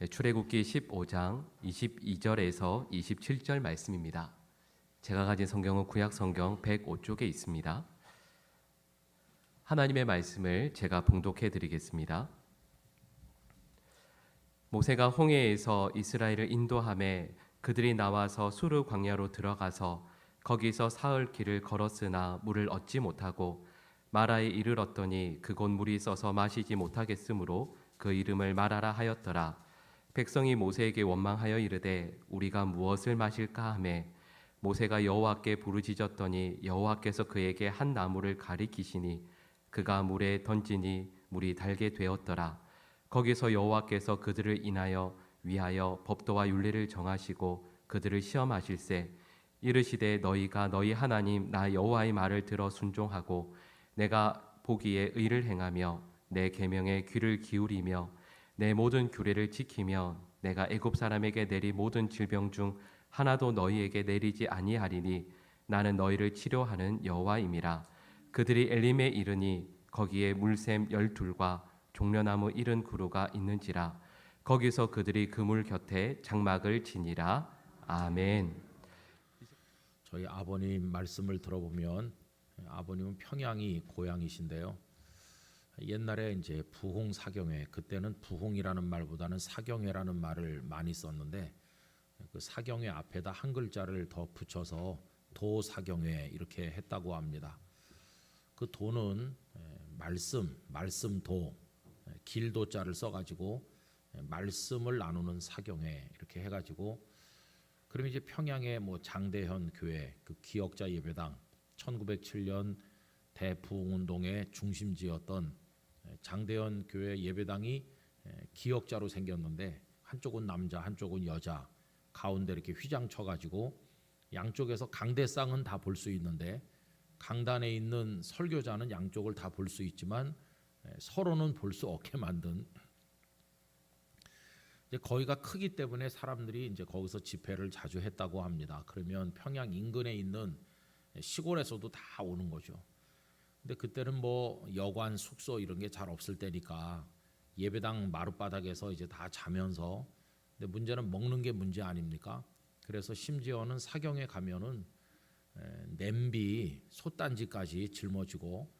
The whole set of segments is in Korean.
출애굽기 15장 22절에서 27절 말씀입니다. 제가 가진 성경은 구약 성경 105쪽에 있습니다. 하나님의 말씀을 제가 봉독해 드리겠습니다. 모세가 홍해에서 이스라엘을 인도하매 그들이 나와서 수르 광야로 들어가서 거기서 사흘 길을 걸었으나 물을 얻지 못하고 마라에 이르렀더니 그곳 물이 써서 마시지 못하겠으므로 그 이름을 마라라 하였더라. 백성이 모세에게 원망하여 이르되 우리가 무엇을 마실까 하매 모세가 여호와께 부르짖었더니 여호와께서 그에게 한 나무를 가리키시니 그가 물에 던지니 물이 달게 되었더라. 거기서 여호와께서 그들을 위하여 법도와 율례를 정하시고 그들을 시험하실세 이르시되 너희가 너희 하나님 나 여호와의 말을 들어 순종하고 내가 보기에 의를 행하며 내 계명에 귀를 기울이며 내 모든 규례를 지키며 내가 애굽 사람에게 내리 모든 질병 중 하나도 너희에게 내리지 아니하리니 나는 너희를 치료하는 여호와임이라. 그들이 엘림에 이르니 거기에 물샘 12과 종려나무 70그루가 있는지라. 거기서 그들이 그 물 곁에 장막을 지니라. 아멘. 저희 아버님 말씀을 들어보면 아버님은 평양이 고향이신데요. 옛날에 이제 부흥사경회, 그때는 부흥이라는 말보다는 사경회라는 말을 많이 썼는데 그 사경회 앞에다 한 글자를 더 붙여서 도사경회 이렇게 했다고 합니다. 그 도는 말씀도, 길도자를 써가지고 말씀을 나누는 사경회 이렇게 해가지고 그럼 이제 평양의 뭐 장대현 교회 그 기억자 예배당 1907년 대부흥운동의 중심지였던 장대현 교회 예배당이 기역자로 생겼는데 한쪽은 남자 한쪽은 여자 가운데 이렇게 휘장 쳐가지고 양쪽에서 강대상은 다 볼 수 있는데 강단에 있는 설교자는 양쪽을 다 볼 수 있지만 서로는 볼 수 없게 만든 이제 거기가 크기 때문에 사람들이 이제 거기서 집회를 자주 했다고 합니다. 그러면 평양 인근에 있는 시골에서도 다 오는 거죠. 근데 그때는 뭐 여관, 숙소 이런 게 잘 없을 때니까 예배당 마룻바닥에서 이제 다 자면서 근데 문제는 먹는 게 문제 아닙니까? 그래서 심지어는 사경에 가면은 냄비, 솥단지까지 짊어지고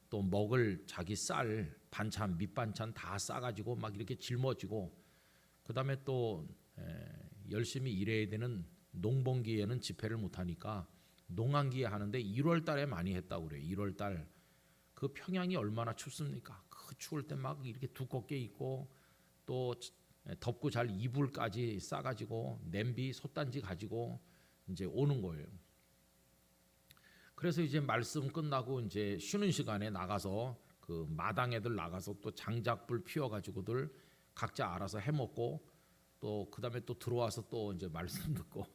또 먹을 자기 쌀, 반찬, 밑반찬 다 싸가지고 막 이렇게 짊어지고 그다음에 또 열심히 일해야 되는 농번기에는 집회를 못하니까 농한기에 하는데 1월 달에 많이 했다고 그래요. 1월 달. 그 평양이 얼마나 춥습니까? 그 추울 때 막 이렇게 두껍게 입고 또 덥고 잘 이불까지 싸가지고 냄비, 솥단지 가지고 이제 오는 거예요. 그래서 이제 말씀 끝나고 이제 쉬는 시간에 나가서 그 마당에들 나가서 또 장작불 피워가지고들 각자 알아서 해먹고 또 그다음에 또 들어와서 또 이제 말씀 듣고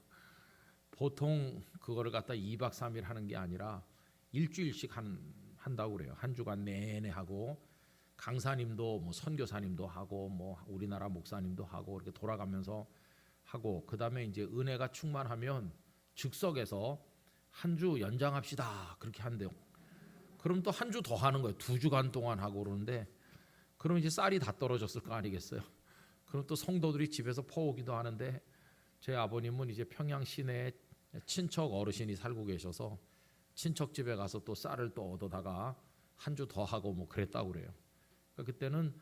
보통 그거를 갖다 2박 3일 하는 게 아니라 일주일씩 한다고 그래요. 한 주간 내내 하고 강사님도 뭐 선교사님도 하고 뭐 우리나라 목사님도 하고 이렇게 돌아가면서 하고 그다음에 이제 은혜가 충만하면 즉석에서 한 주 연장합시다 그렇게 한대요. 그럼 또 한 주 더 하는 거예요. 2주간 동안 하고 그러는데 그럼 이제 쌀이 다 떨어졌을 거 아니겠어요. 그럼 또 성도들이 집에서 퍼오기도 하는데 제 아버님은 이제 평양 시내에 친척 어르신이 살고 계셔서 친척 집에 가서 또 쌀을 또 얻어다가 한 주 더 하고 뭐 그랬다고 그래요. 그러니까 그때는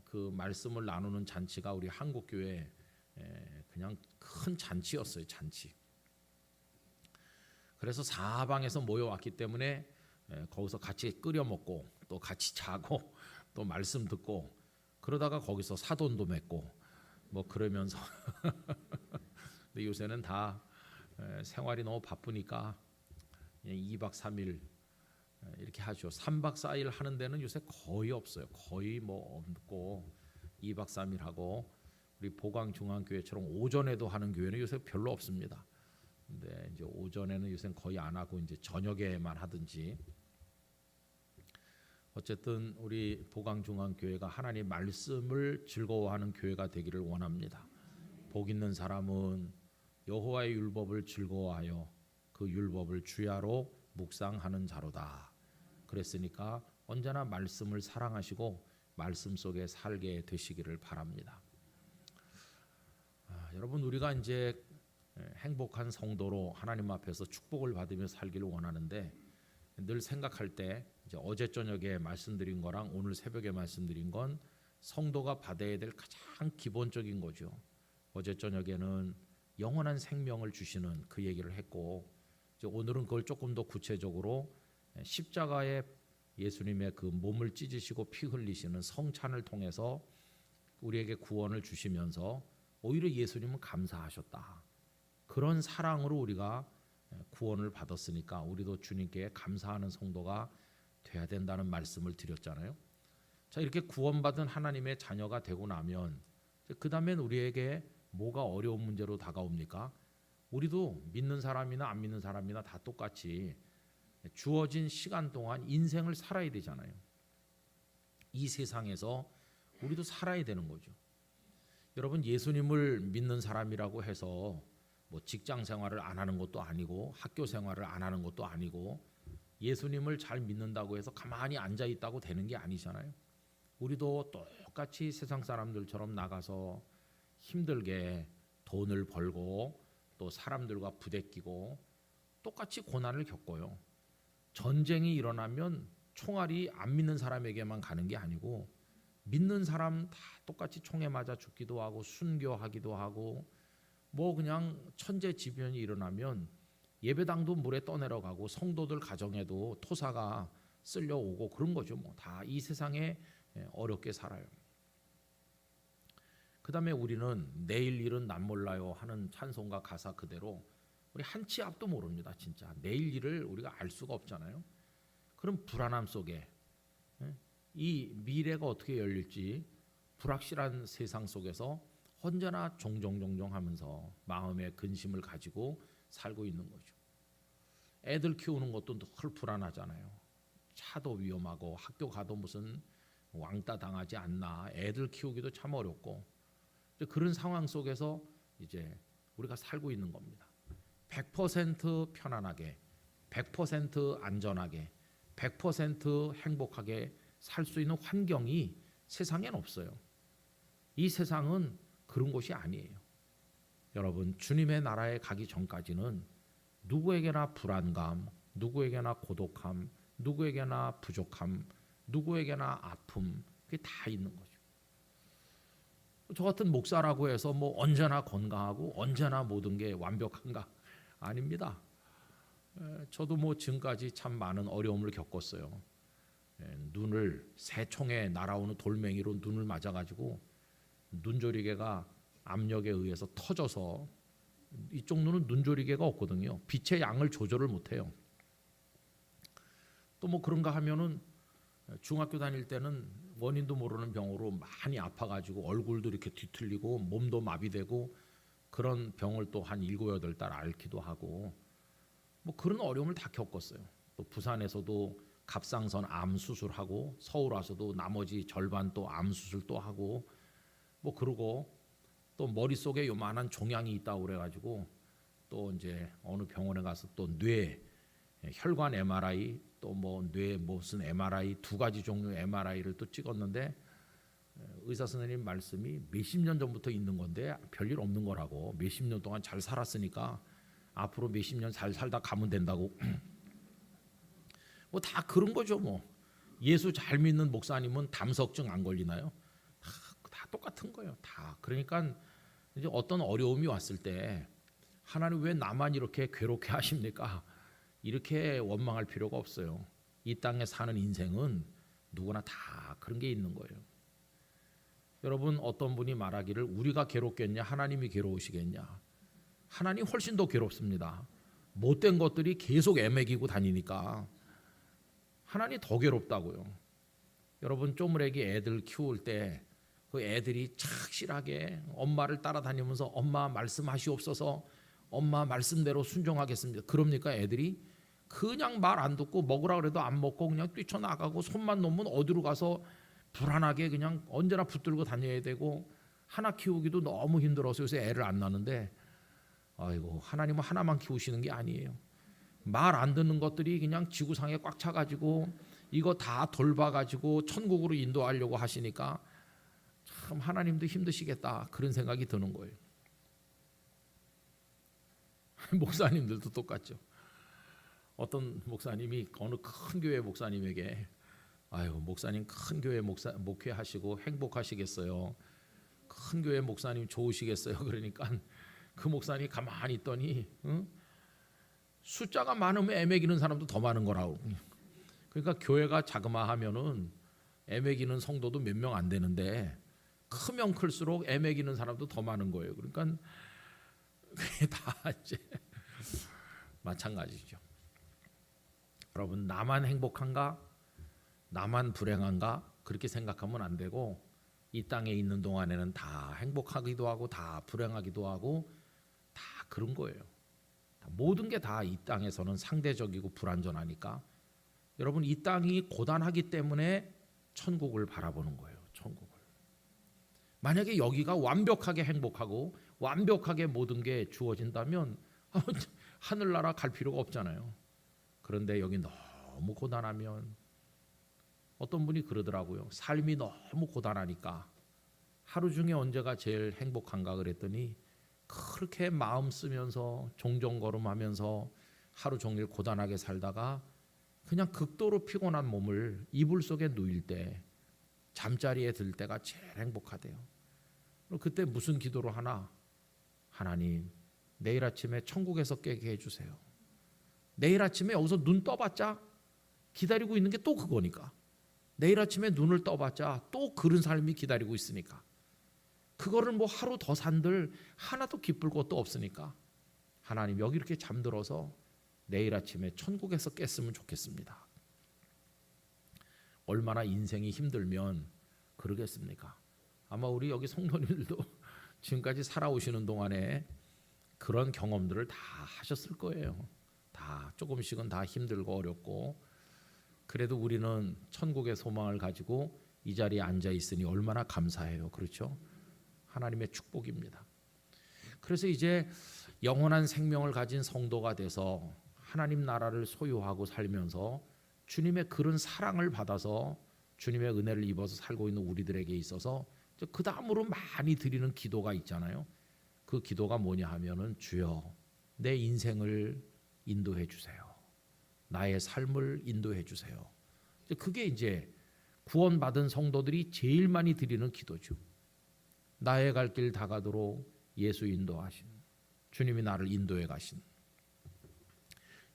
그 말씀을 나누는 잔치가 우리 한국 교회 그냥 큰 잔치였어요. 잔치. 그래서 사방에서 모여왔기 때문에 거기서 같이 끓여 먹고 또 같이 자고 또 말씀 듣고 그러다가 거기서 사돈도 맺고 뭐 그러면서 근데 요새는 다 생활이 너무 바쁘니까 2박 3일 이렇게 하죠. 3박 4일 하는 데는 요새 거의 없어요. 거의 뭐 없고 2박 3일 하고 우리 보광중앙교회처럼 오전에도 하는 교회는 요새 별로 없습니다. 근데 이제 오전에는 요새 거의 안 하고 이제 저녁에만 하든지 어쨌든 우리 보광중앙교회가 하나님 말씀을 즐거워하는 교회가 되기를 원합니다. 복 있는 사람은 여호와의 율법을 즐거워하여 그 율법을 주야로 묵상하는 자로다. 그랬으니까 언제나 말씀을 사랑하시고 말씀 속에 살게 되시기를 바랍니다. 여러분 우리가 이제 행복한 성도로 하나님 앞에서 축복을 받으며 살기를 원하는데 늘 생각할 때 이제 어제 저녁에 말씀드린 거랑 오늘 새벽에 말씀드린 건 성도가 받아야 될 가장 기본적인 거죠. 어제 저녁에는 영원한 생명을 주시는 그 얘기를 했고 이제 오늘은 그걸 조금 더 구체적으로 십자가에 예수님의 그 몸을 찢으시고 피 흘리시는 성찬을 통해서 우리에게 구원을 주시면서 오히려 예수님은 감사하셨다. 그런 사랑으로 우리가 구원을 받았으니까 우리도 주님께 감사하는 성도가 돼야 된다는 말씀을 드렸잖아요. 자, 이렇게 구원받은 하나님의 자녀가 되고 나면 그 다음엔 우리에게 뭐가 어려운 문제로 다가옵니까? 우리도 믿는 사람이나 안 믿는 사람이나 다 똑같이 주어진 시간 동안 인생을 살아야 되잖아요. 이 세상에서 우리도 살아야 되는 거죠. 여러분 예수님을 믿는 사람이라고 해서 뭐 직장 생활을 안 하는 것도 아니고 학교 생활을 안 하는 것도 아니고 예수님을 잘 믿는다고 해서 가만히 앉아 있다고 되는 게 아니잖아요. 우리도 똑같이 세상 사람들처럼 나가서 힘들게 돈을 벌고 또 사람들과 부대끼고 똑같이 고난을 겪어요. 전쟁이 일어나면 총알이 안 믿는 사람에게만 가는 게 아니고 믿는 사람 다 똑같이 총에 맞아 죽기도 하고 순교하기도 하고 뭐 그냥 천재지변이 일어나면 예배당도 물에 떠내려가고 성도들 가정에도 토사가 쓸려오고 그런 거죠. 뭐 다 이 세상에 어렵게 살아요. 그 다음에 우리는 내일 일은 난 몰라요 하는 찬송가 가사 그대로 우리 한 치 앞도 모릅니다. 진짜 내일 일을 우리가 알 수가 없잖아요. 그럼 불안함 속에 이 미래가 어떻게 열릴지 불확실한 세상 속에서 언제나 종종 하면서 마음의 근심을 가지고 살고 있는 거죠. 애들 키우는 것도 늘 불안하잖아요. 차도 위험하고 학교 가도 무슨 왕따 당하지 않나. 애들 키우기도 참 어렵고 그런 상황 속에서 이제 우리가 살고 있는 겁니다. 100% 편안하게, 100% 안전하게, 100% 행복하게 살 수 있는 환경이 세상엔 없어요. 이 세상은 그런 곳이 아니에요. 여러분 주님의 나라에 가기 전까지는 누구에게나 불안감, 누구에게나 고독함, 누구에게나 부족함, 누구에게나 아픔 그게 다 있는 거죠. 저 같은 목사라고 해서 뭐 언제나 건강하고 언제나 모든 게 완벽한가? 아닙니다. 저도 뭐 지금까지 참 많은 어려움을 겪었어요. 눈을 새총에 날아오는 돌멩이로 눈을 맞아가지고 눈조리개가 압력에 의해서 터져서 이쪽 눈은 눈조리개가 없거든요. 빛의 양을 조절을 못해요. 또 뭐 그런가 하면은 중학교 다닐 때는 원인도 모르는 병으로 많이 아파가지고 얼굴도 이렇게 뒤틀리고 몸도 마비되고 그런 병을 또 한 7, 8달 앓기도 하고 뭐 그런 어려움을 다 겪었어요. 또 부산에서도 갑상선 암 수술하고 서울 와서도 나머지 절반 또 암 수술 또 하고 뭐 그러고 또 머릿속에 요만한 종양이 있다고 그래가지고 또 이제 어느 병원에 가서 또 뇌 혈관 MRI 또 뭐 뇌 무슨 MRI 두 가지 종류 MRI를 또 찍었는데 의사 선생님 말씀이 몇십 년 전부터 있는 건데 별일 없는 거라고 몇십 년 동안 잘 살았으니까 앞으로 몇십 년 잘 살다 가면 된다고 뭐 다 그런 거죠. 뭐 예수 잘 믿는 목사님은 담석증 안 걸리나요? 다 똑같은 거예요. 다. 그러니까 이제 어떤 어려움이 왔을 때 하나님 왜 나만 이렇게 괴롭게 하십니까? 이렇게 원망할 필요가 없어요. 이 땅에 사는 인생은 누구나 다 그런 게 있는 거예요. 여러분 어떤 분이 말하기를 우리가 괴롭겠냐 하나님이 괴로우시겠냐. 하나님 훨씬 더 괴롭습니다. 못된 것들이 계속 애매기고 다니니까 하나님 더 괴롭다고요. 여러분 쪼무레기 애들 키울 때 그 애들이 착실하게 엄마를 따라다니면서 엄마 말씀하시옵소서 엄마 말씀대로 순종하겠습니다. 그럽니까? 애들이 그냥 말 안 듣고 먹으라 그래도 안 먹고 그냥 뛰쳐나가고 손만 놓으면 어디로 가서 불안하게 그냥 언제나 붙들고 다녀야 되고 하나 키우기도 너무 힘들어서 요새 애를 안 낳는데 아이고 하나님은 하나만 키우시는 게 아니에요. 말 안 듣는 것들이 그냥 지구상에 꽉 차가지고 이거 다 돌봐가지고 천국으로 인도하려고 하시니까 참 하나님도 힘드시겠다 그런 생각이 드는 거예요. 목사님들도 똑같죠. 어떤 목사님이 어느 큰 교회 목사님에게 아유 목사님 큰 교회 목회하시고 행복하시겠어요. 큰 교회 목사님 좋으시겠어요. 그러니까 그 목사님이 가만히 있더니 숫자가 많으면 애매기는 사람도 더 많은 거라고. 그러니까 교회가 자그마하면은 애매기는 성도도 몇 명 안 되는데 크면 클수록 애매기는 사람도 더 많은 거예요. 그러니까 그게 다 이제 마찬가지죠. 여러분 나만 행복한가? 나만 불행한가? 그렇게 생각하면 안 되고 이 땅에 있는 동안에는 다 행복하기도 하고 다 불행하기도 하고 다 그런 거예요. 모든 게 다 이 땅에서는 상대적이고 불완전하니까 여러분 이 땅이 고단하기 때문에 천국을 바라보는 거예요. 천국을. 만약에 여기가 완벽하게 행복하고 완벽하게 모든 게 주어진다면 하늘나라 갈 필요가 없잖아요. 그런데 여기 너무 고단하면 어떤 분이 그러더라고요. 삶이 너무 고단하니까 하루 중에 언제가 제일 행복한가 그랬더니 그렇게 마음 쓰면서 종종걸음하면서 하루 종일 고단하게 살다가 그냥 극도로 피곤한 몸을 이불 속에 누일 때 잠자리에 들 때가 제일 행복하대요. 그때 무슨 기도를 하나? 하나님 내일 아침에 천국에서 깨게 해주세요. 내일 아침에 여기서 눈 떠봤자 기다리고 있는 게 또 그거니까. 내일 아침에 눈을 떠봤자 또 그런 삶이 기다리고 있으니까. 그거를 뭐 하루 더 산들 하나도 기쁠 것도 없으니까 하나님 여기 이렇게 잠들어서 내일 아침에 천국에서 깼으면 좋겠습니다. 얼마나 인생이 힘들면 그러겠습니까? 아마 우리 여기 성도님들도 지금까지 살아오시는 동안에 그런 경험들을 다 하셨을 거예요. 다 조금씩은 다 힘들고 어렵고 그래도 우리는 천국의 소망을 가지고 이 자리에 앉아 있으니 얼마나 감사해요. 그렇죠? 하나님의 축복입니다. 그래서 이제 영원한 생명을 가진 성도가 돼서 하나님 나라를 소유하고 살면서 주님의 그런 사랑을 받아서 주님의 은혜를 입어서 살고 있는 우리들에게 있어서 그 다음으로 많이 드리는 기도가 있잖아요. 그 기도가 뭐냐 하면은 주여 내 인생을 인도해 주세요. 나의 삶을 인도해 주세요. 그게 이제 구원받은 성도들이 제일 많이 드리는 기도죠. 나의 갈 길 다가도록 예수 인도하신 주님이 나를 인도해 가신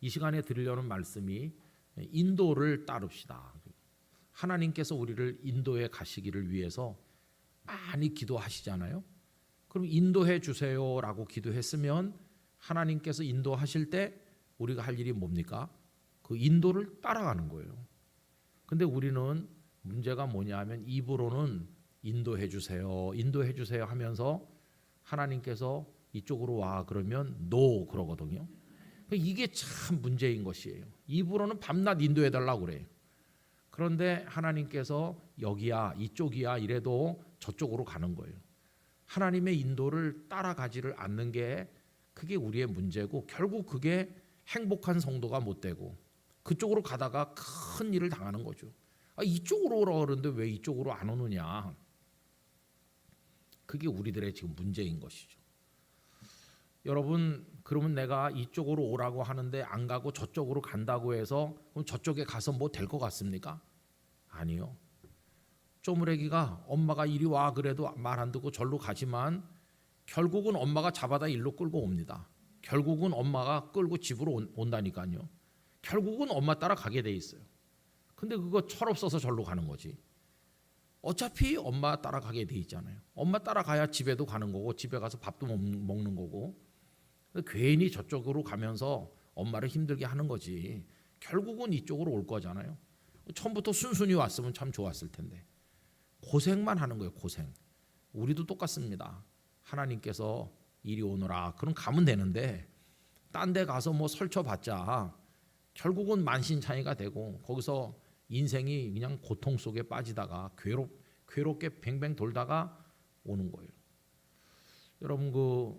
이 시간에 드리려는 말씀이 인도를 따릅시다. 하나님께서 우리를 인도해 가시기를 위해서 많이 기도하시잖아요. 그럼 인도해 주세요라고 기도했으면 하나님께서 인도하실 때 우리가 할 일이 뭡니까? 그 인도를 따라가는 거예요. 근데 우리는 문제가 뭐냐 하면 입으로는 인도해 주세요. 인도해 주세요 하면서 하나님께서 이쪽으로 와 그러면 no 그러거든요. 이게 참 문제인 것이에요. 입으로는 밤낮 인도해 달라고 그래요. 그런데 하나님께서 여기야 이쪽이야 이래도 저쪽으로 가는 거예요. 하나님의 인도를 따라가지를 않는 게 그게 우리의 문제고 결국 그게 행복한 성도가 못 되고 그쪽으로 가다가 큰 일을 당하는 거죠. 이쪽으로 오라 그러는데 왜 이쪽으로 안 오느냐. 그게 우리들의 지금 문제인 것이죠. 여러분 그러면 내가 이쪽으로 오라고 하는데 안 가고 저쪽으로 간다고 해서 그럼 저쪽에 가서 뭐 될 것 같습니까? 아니요. 쪼무레기가 엄마가 이리 와 그래도 말 안 듣고 절로 가지만 결국은 엄마가 잡아다 일로 끌고 옵니다. 결국은 엄마가 끌고 집으로 온다니까요. 결국은 엄마 따라 가게 돼 있어요. 근데 그거 철없어서 절로 가는 거지. 어차피 엄마 따라가게 돼 있잖아요. 엄마 따라가야 집에도 가는 거고 집에 가서 밥도 먹는 거고 괜히 저쪽으로 가면서 엄마를 힘들게 하는 거지. 결국은 이쪽으로 올 거잖아요. 처음부터 순순히 왔으면 참 좋았을 텐데 고생만 하는 거예요. 고생. 우리도 똑같습니다. 하나님께서 이리 오너라 그럼 가면 되는데 딴 데 가서 뭐 설쳐봤자 결국은 만신창이가 되고 거기서 인생이 그냥 고통 속에 빠지다가 괴롭게 뱅뱅 돌다가 오는 거예요. 여러분 그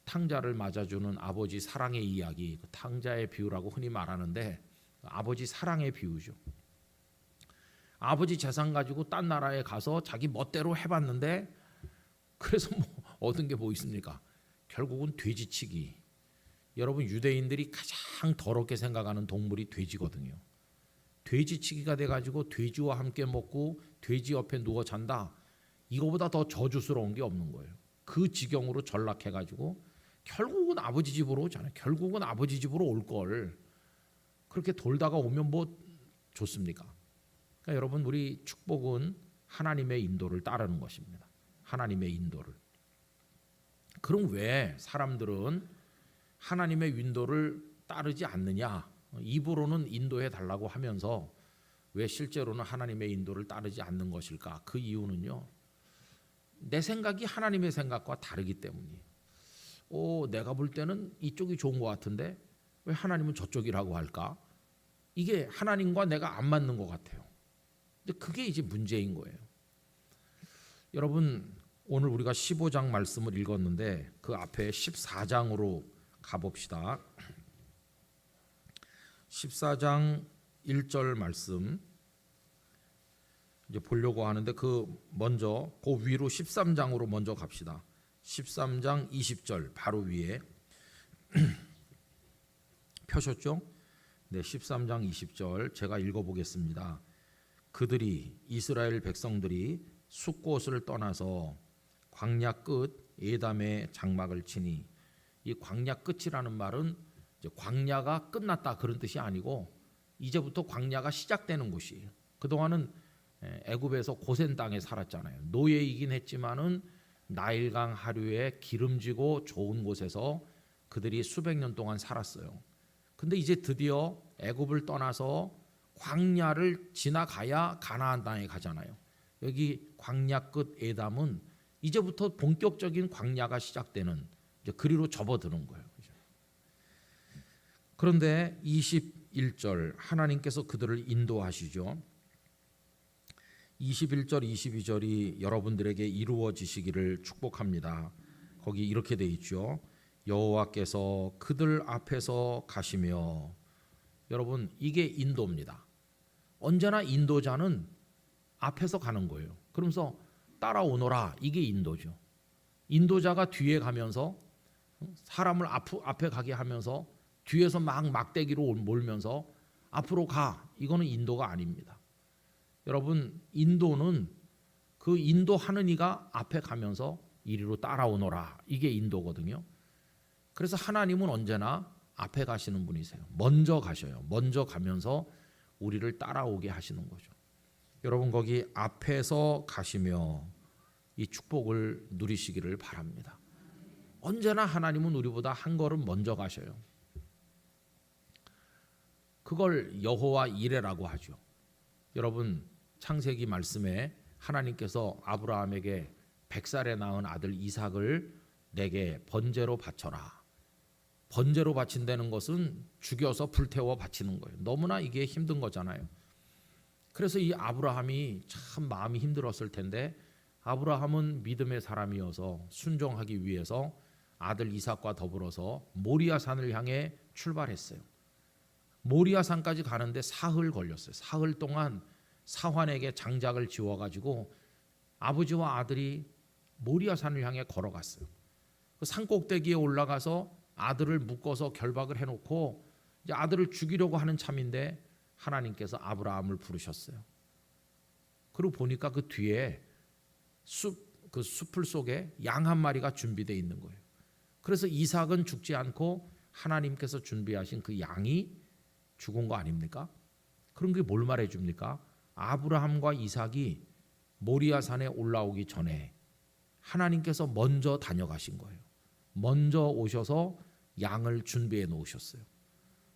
탕자를 맞아주는 아버지 사랑의 이야기, 그 탕자의 비유라고 흔히 말하는데 아버지 사랑의 비유죠. 아버지 재산 가지고 딴 나라에 가서 자기 멋대로 해봤는데 그래서 뭐 얻은 게 뭐 있습니까? 결국은 돼지치기, 여러분 유대인들이 가장 더럽게 생각하는 동물이 돼지거든요. 돼지치기가 돼가지고 돼지와 함께 먹고 돼지 옆에 누워 잔다. 이거보다 더 저주스러운 게 없는 거예요. 그 지경으로 전락해가지고 결국은 아버지 집으로 오잖아요. 결국은 아버지 집으로 올 걸. 그렇게 돌다가 오면 뭐 좋습니까? 그러니까 여러분 우리 축복은 하나님의 인도를 따르는 것입니다. 하나님의 인도를. 그럼 왜 사람들은 하나님의 인도를 따르지 않느냐? 입으로는 인도해 달라고 하면서 왜 실제로는 하나님의 인도를 따르지 않는 것일까? 그 이유는요. 내 생각이 하나님의 생각과 다르기 때문이에요. 내가 볼 때는 이쪽이 좋은 것 같은데 왜 하나님은 저쪽이라고 할까? 이게 하나님과 내가 안 맞는 것 같아요. 근데 그게 이제 문제인 거예요. 여러분 오늘 우리가 15장 말씀을 읽었는데 그 앞에 14장으로 가봅시다. 14장 1절 말씀 이제 보려고 하는데 그 위로 13장으로 먼저 갑시다. 13장 20절 바로 위에 펴셨죠? 네, 13장 20절 제가 읽어보겠습니다. 그들이 이스라엘 백성들이 숫곳을 떠나서 광야 끝 에담의 장막을 치니 이 광야 끝이라는 말은 이제 광야가 끝났다 그런 뜻이 아니고 이제부터 광야가 시작되는 곳이에요. 그동안은 애굽에서 고센 땅에 살았잖아요. 노예이긴 했지만은 나일강 하류에 기름지고 좋은 곳에서 그들이 수백 년 동안 살았어요. 근데 이제 드디어 애굽을 떠나서 광야를 지나가야 가나안 땅에 가잖아요. 여기 광야 끝 에담은 이제부터 본격적인 광야가 시작되는 이제 그리로 접어드는 거예요. 그런데 21절 하나님께서 그들을 인도하시죠. 21절 22절이 여러분들에게 이루어지시기를 축복합니다. 거기 이렇게 돼 있죠. 여호와께서 그들 앞에서 가시며 여러분 이게 인도입니다. 언제나 인도자는 앞에서 가는 거예요. 그러면서 따라오너라 이게 인도죠. 인도자가 뒤에 가면서 사람을 앞에 가게 하면서 뒤에서 막 막대기로 몰면서 앞으로 가 이거는 인도가 아닙니다. 여러분 인도는 그 인도하는 이가 앞에 가면서 이리로 따라오너라 이게 인도거든요. 그래서 하나님은 언제나 앞에 가시는 분이세요. 먼저 가셔요. 먼저 가면서 우리를 따라오게 하시는 거죠. 여러분 거기 앞에서 가시며 이 축복을 누리시기를 바랍니다. 언제나 하나님은 우리보다 한 걸음 먼저 가셔요. 그걸 여호와 이레라고 하죠. 여러분 창세기 말씀에 하나님께서 아브라함에게 100살에 낳은 아들 이삭을 내게 번제로 바쳐라. 번제로 바친다는 것은 죽여서 불태워 바치는 거예요. 너무나 이게 힘든 거잖아요. 그래서 이 아브라함이 참 마음이 힘들었을 텐데 아브라함은 믿음의 사람이어서 순종하기 위해서 아들 이삭과 더불어서 모리아산을 향해 출발했어요. 모리아산까지 가는데 사흘 걸렸어요. 사흘 동안 사환에게 장작을 지워가지고 아버지와 아들이 모리아산을 향해 걸어갔어요. 그 산꼭대기에 올라가서 아들을 묶어서 결박을 해놓고 이제 아들을 죽이려고 하는 참인데 하나님께서 아브라함을 부르셨어요. 그리고 보니까 그 뒤에 그 숲풀 속에 양 한 마리가 준비되어 있는 거예요. 그래서 이삭은 죽지 않고 하나님께서 준비하신 그 양이 죽은 거 아닙니까? 그런 게 뭘 말해줍니까? 아브라함과 이삭이 모리아산에 올라오기 전에 하나님께서 먼저 다녀가신 거예요. 먼저 오셔서 양을 준비해 놓으셨어요.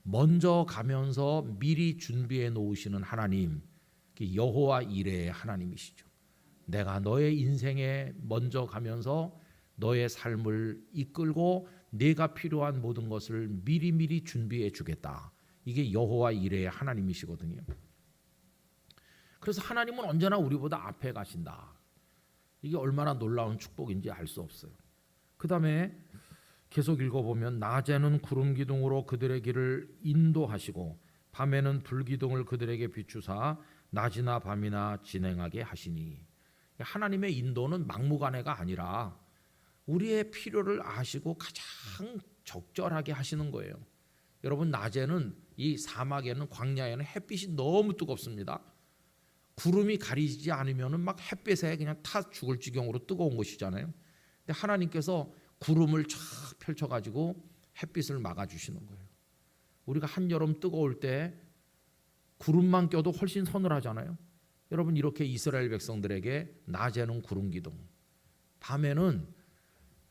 먼저 가면서 미리 준비해 놓으시는 하나님, 여호와 이레의 하나님이시죠. 내가 너의 인생에 먼저 가면서 너의 삶을 이끌고 네가 필요한 모든 것을 미리미리 준비해 주겠다. 이게 여호와 이레의 하나님이시거든요. 그래서 하나님은 언제나 우리보다 앞에 가신다. 이게 얼마나 놀라운 축복인지 알 수 없어요. 그 다음에 계속 읽어보면 낮에는 구름 기둥으로 그들의 길을 인도하시고 밤에는 불 기둥을 그들에게 비추사 낮이나 밤이나 진행하게 하시니 하나님의 인도는 막무가내가 아니라 우리의 필요를 아시고 가장 적절하게 하시는 거예요. 여러분 낮에는 이 사막에는 광야에는 햇빛이 너무 뜨겁습니다. 구름이 가리지 않으면은 막 햇빛에 그냥 타 죽을 지경으로 뜨거운 것이잖아요. 근데 하나님께서 구름을 쫙 펼쳐 가지고 햇빛을 막아 주시는 거예요. 우리가 한여름 뜨거울 때 구름만 껴도 훨씬 서늘하잖아요. 여러분 이렇게 이스라엘 백성들에게 낮에는 구름 기둥, 밤에는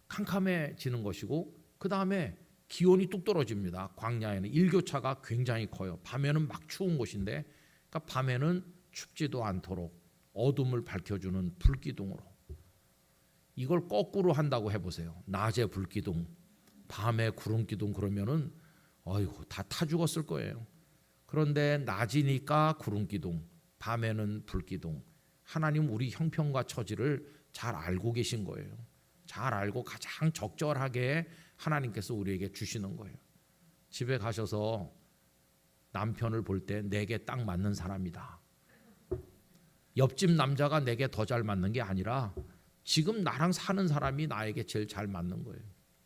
캄캄해지는 것이고 그 다음에 기온이 뚝 떨어집니다. 광야에는 일교차가 굉장히 커요. 밤에는 막 추운 곳인데 그러니까 밤에는 춥지도 않도록 어둠을 밝혀주는 불기둥으로, 이걸 거꾸로 한다고 해보세요. 낮에 불기둥, 밤에 구름기둥 그러면은 어이구 다 타 죽었을 거예요. 그런데 낮이니까 구름기둥, 밤에는 불기둥. 하나님 우리 형편과 처지를 잘 알고 계신 거예요. 잘 알고 가장 적절하게 하나님께서 우리에게 주시는 거예요. 집에 가셔서 남편을 볼 때 내게 딱 맞는 사람이다. 옆집 남자가 내게 더 잘 맞는 게 아니라 지금 나랑 사는 사람이 나에게 제일 잘 맞는 거예요.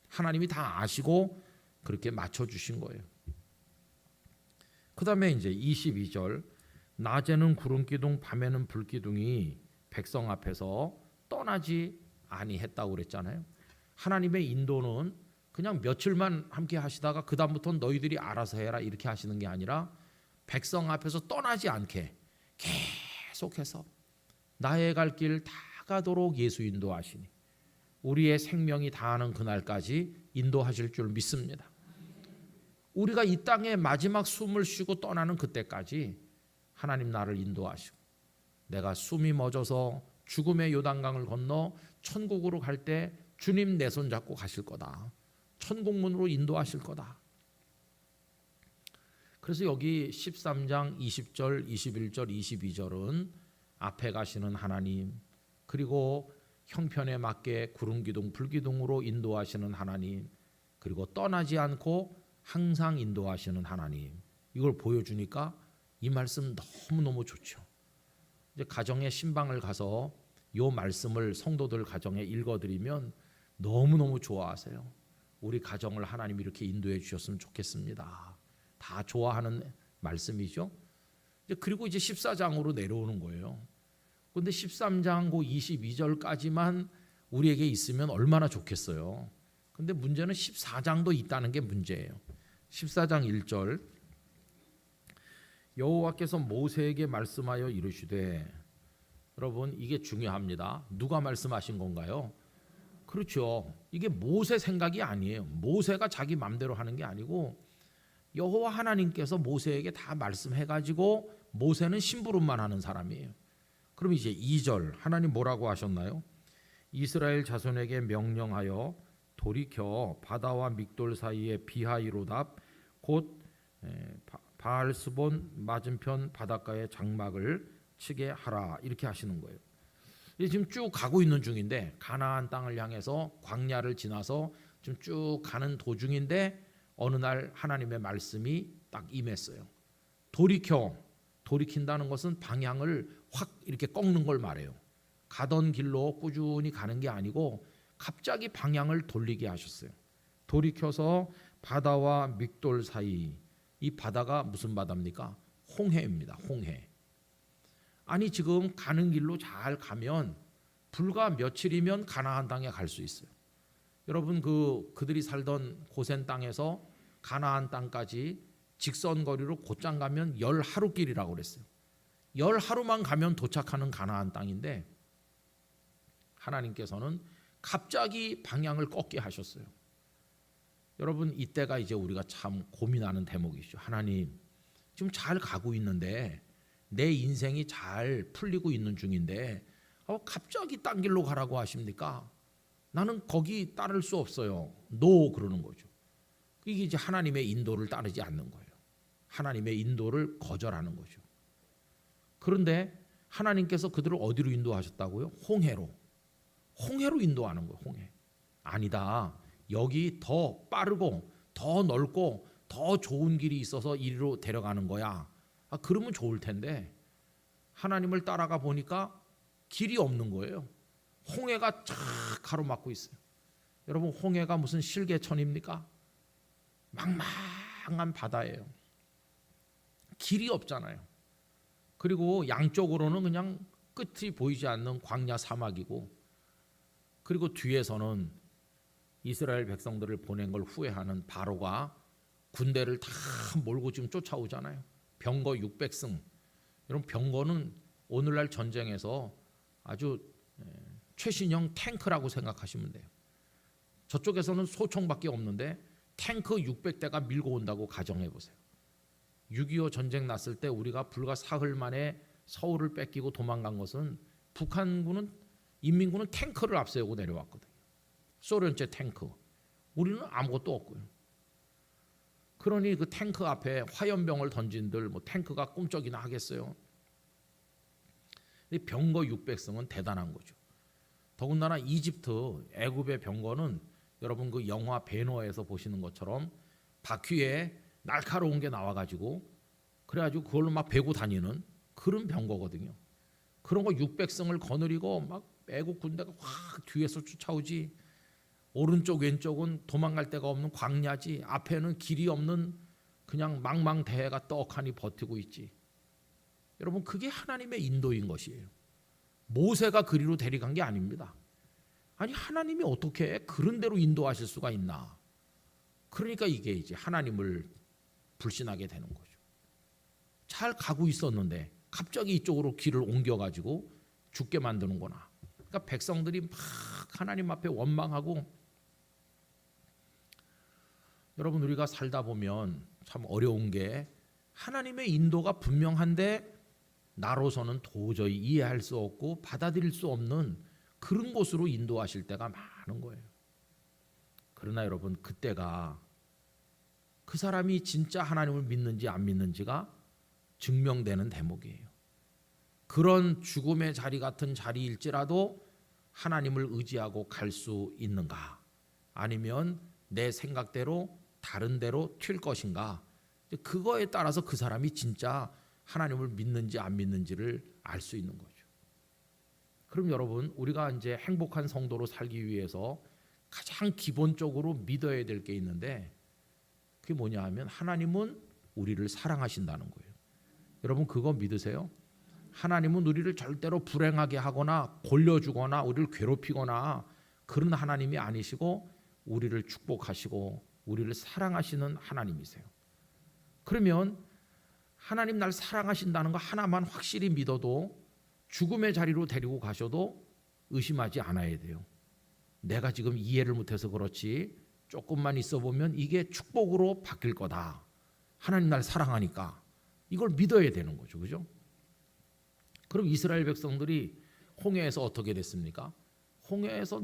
하나님이 다 아시고 그렇게 맞춰주신 거예요. 그 다음에 이제 22절, 낮에는 구름기둥 밤에는 불기둥이 백성 앞에서 떠나지 아니했다고 그랬잖아요. 하나님의 인도는 그냥 며칠만 함께 하시다가 그 다음부터는 너희들이 알아서 해라 이렇게 하시는 게 아니라 백성 앞에서 떠나지 않게 계속해서 나의 갈 길 다 가도록 예수 인도하시니 우리의 생명이 다하는 그날까지 인도하실 줄 믿습니다. 우리가 이 땅에 마지막 숨을 쉬고 떠나는 그때까지 하나님 나를 인도하시고 내가 숨이 멎어서 죽음의 요단강을 건너 천국으로 갈 때 주님 내 손 잡고 가실 거다. 천국문으로 인도하실 거다. 그래서 여기 13장 20절, 21절, 22절은 앞에 가시는 하나님, 그리고 형편에 맞게 구름기둥, 불기둥으로 인도하시는 하나님, 그리고 떠나지 않고 항상 인도하시는 하나님, 이걸 보여주니까 이 말씀 너무너무 좋죠. 이제 가정의 신방을 가서 이 말씀을 성도들 가정에 읽어드리면 너무너무 좋아하세요. 우리 가정을 하나님 이렇게 인도해 주셨으면 좋겠습니다. 다 좋아하는 말씀이죠. 그리고 이제 14장으로 내려오는 거예요. 그런데 13장 22절까지만 우리에게 있으면 얼마나 좋겠어요. 근데 문제는 14장도 있다는 게 문제예요. 14장 1절, 여호와께서 모세에게 말씀하여 이르시되, 여러분 이게 중요합니다. 누가 말씀하신 건가요? 그렇죠. 이게 모세 생각이 아니에요. 모세가 자기 마음대로 하는 게 아니고 여호와 하나님께서 모세에게 다 말씀해가지고 모세는 심부름만 하는 사람이에요. 그럼 이제 2절 하나님 뭐라고 하셨나요? 이스라엘 자손에게 명령하여 돌이켜 바다와 믹돌 사이에 비하이로답 곧 바알스본 맞은편 바닷가에 장막을 치게 하라, 이렇게 하시는 거예요. 지금 쭉 가고 있는 중인데 가나안 땅을 향해서 광야를 지나서 지금 쭉 가는 도중인데 어느 날 하나님의 말씀이 딱 임했어요. 돌이킨다는 것은 방향을 확 이렇게 꺾는 걸 말해요. 가던 길로 꾸준히 가는 게 아니고 갑자기 방향을 돌리게 하셨어요. 돌이켜서 바다와 믹돌 사이, 이 바다가 무슨 바다입니까? 홍해입니다. 홍해. 아니 지금 가는 길로 잘 가면 불과 며칠이면 가나안 땅에 갈 수 있어요. 여러분 그들이 살던 고센 땅에서 가나안 땅까지 직선 거리로 곧장 가면 10하루 길이라고 그랬어요. 10하루만 가면 도착하는 가나안 땅인데 하나님께서는 갑자기 방향을 꺾게 하셨어요. 여러분 이때가 이제 우리가 참 고민하는 대목이죠. 하나님 지금 잘 가고 있는데 내 인생이 잘 풀리고 있는 중인데 갑자기 딴 길로 가라고 하십니까? 나는 거기 따를 수 없어요. 노 그러는 거죠. 이게 이제 하나님의 인도를 따르지 않는 거예요. 하나님의 인도를 거절하는 거죠. 그런데 하나님께서 그들을 어디로 인도하셨다고요? 홍해로 인도하는 거예요. 홍해. 아니다. 여기 더 빠르고 더 넓고 더 좋은 길이 있어서 이리로 데려가는 거야. 그러면 좋을 텐데 하나님을 따라가 보니까 길이 없는 거예요. 홍해가 쫙 가로막고 있어요. 여러분 홍해가 무슨 실개천입니까? 망망한 바다예요. 길이 없잖아요. 그리고 양쪽으로는 그냥 끝이 보이지 않는 광야 사막이고, 그리고 뒤에서는 이스라엘 백성들을 보낸 걸 후회하는 바로가 군대를 다 몰고 지금 쫓아오잖아요. 병거 600승. 여러분, 병거는 오늘날 전쟁에서 아주 최신형 탱크라고 생각하시면 돼요. 저쪽에서는 소총밖에 없는데 탱크 600대가 밀고 온다고 가정해 보세요. 6.25 전쟁 났을 때 우리가 불과 사흘 만에 서울을 뺏기고 도망간 것은 북한군은, 인민군은 탱크를 앞세우고 내려왔거든요. 소련제 탱크. 우리는 아무것도 없고요. 그러니 그 탱크 앞에 화염병을 던진들 뭐 탱크가 꿈쩍이나 하겠어요. 근데 병거 600승은 대단한 거죠. 더군다나 이집트, 애굽의 병거는 여러분 그 영화 배너에서 보시는 것처럼 바퀴에 날카로운 게 나와가지고 그래가지고 그걸로 막 베고 다니는 그런 병거거든요. 그런 거 600승을 거느리고 막 애국 군대가 확 뒤에서 쫓아오지. 오른쪽 왼쪽은 도망갈 데가 없는 광야지. 앞에는 길이 없는 그냥 망망대해가 떡하니 버티고 있지. 여러분, 그게 하나님의 인도인 것이에요. 모세가 그리로 데려간 게 아닙니다. 아니, 하나님이 어떻게 그런 대로 인도하실 수가 있나. 그러니까 이게 이제 하나님을 불신하게 되는 거죠. 잘 가고 있었는데 갑자기 이쪽으로 길을 옮겨가지고 죽게 만드는구나. 그러니까 백성들이 막 하나님 앞에 원망하고, 여러분, 우리가 살다 보면 참 어려운 게 하나님의 인도가 분명한데 나로서는 도저히 이해할 수 없고 받아들일 수 없는 그런 곳으로 인도하실 때가 많은 거예요. 그러나 여러분, 그때가 그 사람이 진짜 하나님을 믿는지 안 믿는지가 증명되는 대목이에요. 그런 죽음의 자리 같은 자리일지라도 하나님을 의지하고 갈 수 있는가, 아니면 내 생각대로 다른 데로 튈 것인가, 그거에 따라서 그 사람이 진짜 하나님을 믿는지 안 믿는지를 알 수 있는 거죠. 그럼 여러분, 우리가 이제 행복한 성도로 살기 위해서 가장 기본적으로 믿어야 될 게 있는데, 그게 뭐냐 하면 하나님은 우리를 사랑하신다는 거예요. 여러분, 그거 믿으세요? 하나님은 우리를 절대로 불행하게 하거나 골려주거나 우리를 괴롭히거나 그런 하나님이 아니시고 우리를 축복하시고 우리를 사랑하시는 하나님이세요. 그러면 하나님 날 사랑하신다는 거 하나만 확실히 믿어도 죽음의 자리로 데리고 가셔도 의심하지 않아야 돼요. 내가 지금 이해를 못해서 그렇지 조금만 있어 보면 이게 축복으로 바뀔 거다. 하나님 날 사랑하니까 이걸 믿어야 되는 거죠. 그죠? 그럼 이스라엘 백성들이 홍해에서 어떻게 됐습니까? 홍해에서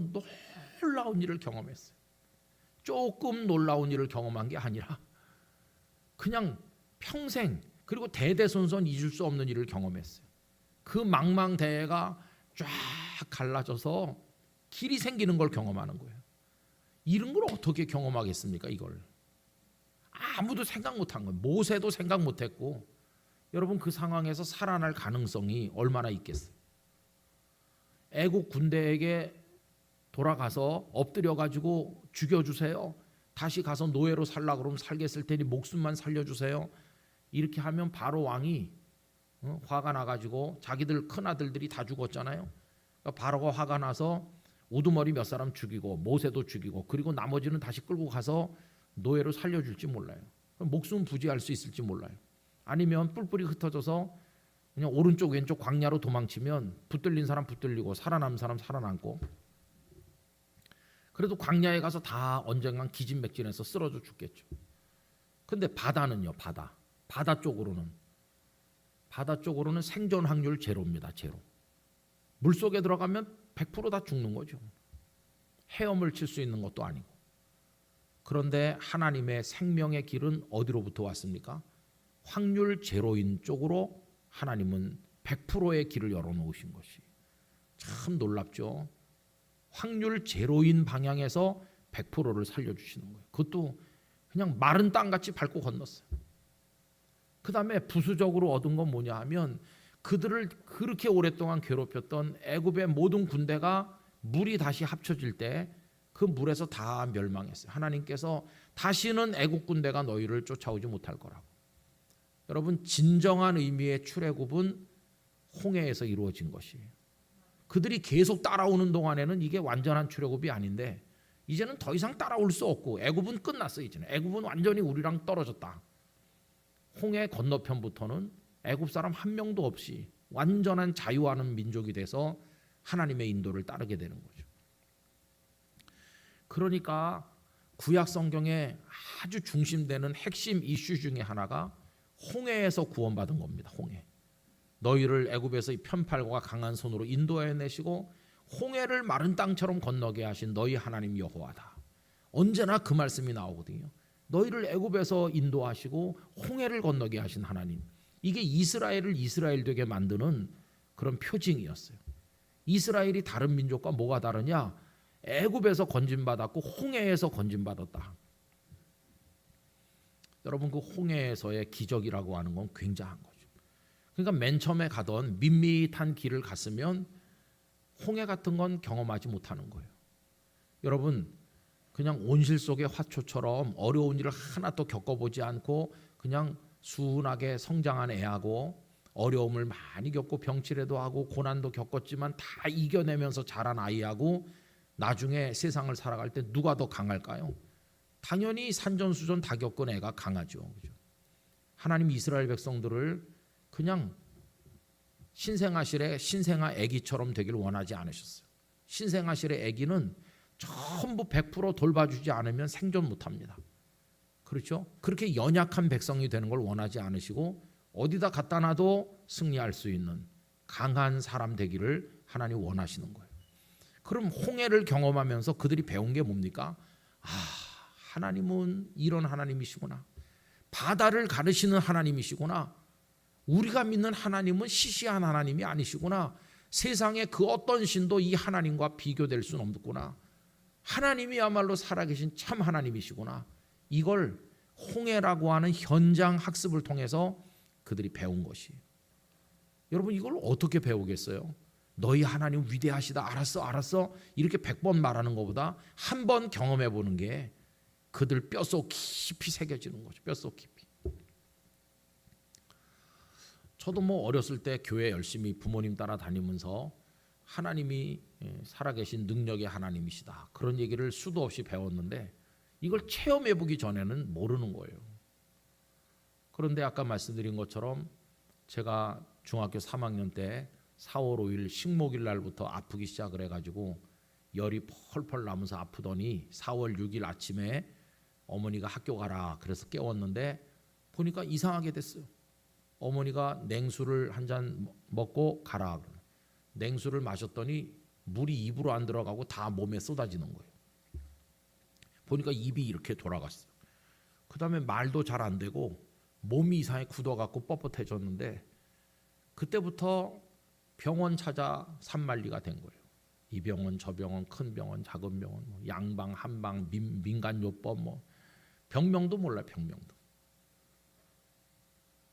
놀라운 일을 경험했어요. 조금 놀라운 일을 경험한 게 아니라 그냥 평생, 그리고 대대손손 잊을 수 없는 일을 경험했어요. 그 망망대해가 쫙 갈라져서 길이 생기는 걸 경험하는 거예요. 이런 걸 어떻게 경험하겠습니까? 이걸 아무도 생각 못한 거예요. 모세도 생각 못했고, 여러분, 그 상황에서 살아날 가능성이 얼마나 있겠어요? 애국 군대에게 돌아가서 엎드려 가지고 죽여주세요. 다시 가서 노예로 살라 그러면 살겠을 테니 목숨만 살려주세요. 이렇게 하면 바로 왕이 화가 나가지고, 자기들 큰 아들들이 다 죽었잖아요. 그러니까 바로가 화가 나서 우두머리 몇 사람 죽이고 모세도 죽이고, 그리고 나머지는 다시 끌고 가서 노예로 살려줄지 몰라요. 목숨 부지할 수 있을지 몰라요. 아니면 뿔뿔이 흩어져서 그냥 오른쪽 왼쪽 광야로 도망치면 붙들린 사람 붙들리고 살아남은 사람 살아남고, 그래도 광야에 가서 다 언젠간 기진맥진해서 쓰러져 죽겠죠. 근데 바다는요, 바다 쪽으로는 생존 확률 제로입니다. 제로. 물속에 들어가면 100% 다 죽는 거죠. 헤엄을 칠 수 있는 것도 아니고. 그런데 하나님의 생명의 길은 어디로부터 왔습니까? 확률 제로인 쪽으로 하나님은 100%의 길을 열어놓으신 것이 참 놀랍죠. 확률 제로인 방향에서 100%를 살려주시는 거예요. 그것도 그냥 마른 땅같이 밟고 건넜어요. 그 다음에 부수적으로 얻은 건 뭐냐 하면, 그들을 그렇게 오랫동안 괴롭혔던 애굽의 모든 군대가 물이 다시 합쳐질 때 그 물에서 다 멸망했어요. 하나님께서 다시는 애국 군대가 너희를 쫓아오지 못할 거라고. 여러분, 진정한 의미의 출애굽은 홍해에서 이루어진 것이에요. 그들이 계속 따라오는 동안에는 이게 완전한 출애굽이 아닌데 이제는 더 이상 따라올 수 없고 애굽은 끝났어요. 이제는 애굽은 완전히 우리랑 떨어졌다. 홍해 건너편부터는 애굽 사람 한 명도 없이 완전한 자유하는 민족이 돼서 하나님의 인도를 따르게 되는 거죠. 그러니까 구약 성경에 아주 중심되는 핵심 이슈 중에 하나가 홍해에서 구원받은 겁니다. 홍해. 너희를 애굽에서 이 편팔과 강한 손으로 인도해 내시고 홍해를 마른 땅처럼 건너게 하신 너희 하나님 여호와다. 언제나 그 말씀이 나오거든요. 너희를 애굽에서 인도하시고 홍해를 건너게 하신 하나님. 이게 이스라엘을 이스라엘 되게 만드는 그런 표징이었어요. 이스라엘이 다른 민족과 뭐가 다르냐? 애굽에서 건진받았고 홍해에서 건진받았다. 여러분, 그 홍해에서의 기적이라고 하는 건 굉장한 거죠. 그러니까 맨 처음에 가던 밋밋한 길을 갔으면 홍해 같은 건 경험하지 못하는 거예요. 여러분, 그냥 온실 속의 화초처럼 어려운 일을 하나도 겪어보지 않고 그냥 순하게 성장한 애하고 어려움을 많이 겪고 병치레도 하고 고난도 겪었지만 다 이겨내면서 자란 아이하고 나중에 세상을 살아갈 때 누가 더 강할까요? 당연히 산전수전 다 겪은 애가 강하죠. 그죠? 하나님 이스라엘 백성들을 그냥 신생아실의 신생아 아기처럼 되길 원하지 않으셨어요. 신생아실의 아기는 전부 100% 돌봐주지 않으면 생존 못합니다. 그렇죠? 그렇게 연약한 백성이 되는 걸 원하지 않으시고 어디다 갖다 놔도 승리할 수 있는 강한 사람 되기를 하나님 원하시는 거예요. 그럼 홍해를 경험하면서 그들이 배운 게 뭡니까? 하나님은 이런 하나님이시구나. 바다를 가르시는 하나님이시구나. 우리가 믿는 하나님은 시시한 하나님이 아니시구나. 세상에 그 어떤 신도 이 하나님과 비교될 수는 없구나. 하나님이야말로 살아계신 참 하나님이시구나. 이걸 홍해라고 하는 현장 학습을 통해서 그들이 배운 것이에요. 여러분, 이걸 어떻게 배우겠어요? 너희 하나님 위대하시다. 알았어. 이렇게 100번 말하는 것보다 한 번 경험해 보는 게 그들 뼛속 깊이 새겨지는 거죠. 뼛속 깊이. 저도 뭐 어렸을 때 교회 열심히 부모님 따라 다니면서 하나님이 살아계신 능력의 하나님이시다. 그런 얘기를 수도 없이 배웠는데 이걸 체험해 보기 전에는 모르는 거예요. 그런데 아까 말씀드린 것처럼 제가 중학교 3학년 때 4월 5일 식목일 날부터 아프기 시작을 해가지고 열이 펄펄 나면서 아프더니 4월 6일 아침에 어머니가 학교 가라 그래서 깨웠는데 보니까 이상하게 됐어요. 어머니가 냉수를 한 잔 먹고 가라. 냉수를 마셨더니 물이 입으로 안 들어가고 다 몸에 쏟아지는 거예요. 보니까 입이 이렇게 돌아갔어요. 그 다음에 말도 잘 안 되고 몸이 이상하게 굳어갖고 뻣뻣해졌는데 그때부터 병원 찾아 산만리가 된 거예요. 이 병원 저 병원 큰 병원 작은 병원 뭐 양방 한방 민간요법 뭐 병명도 몰라요. 병명도.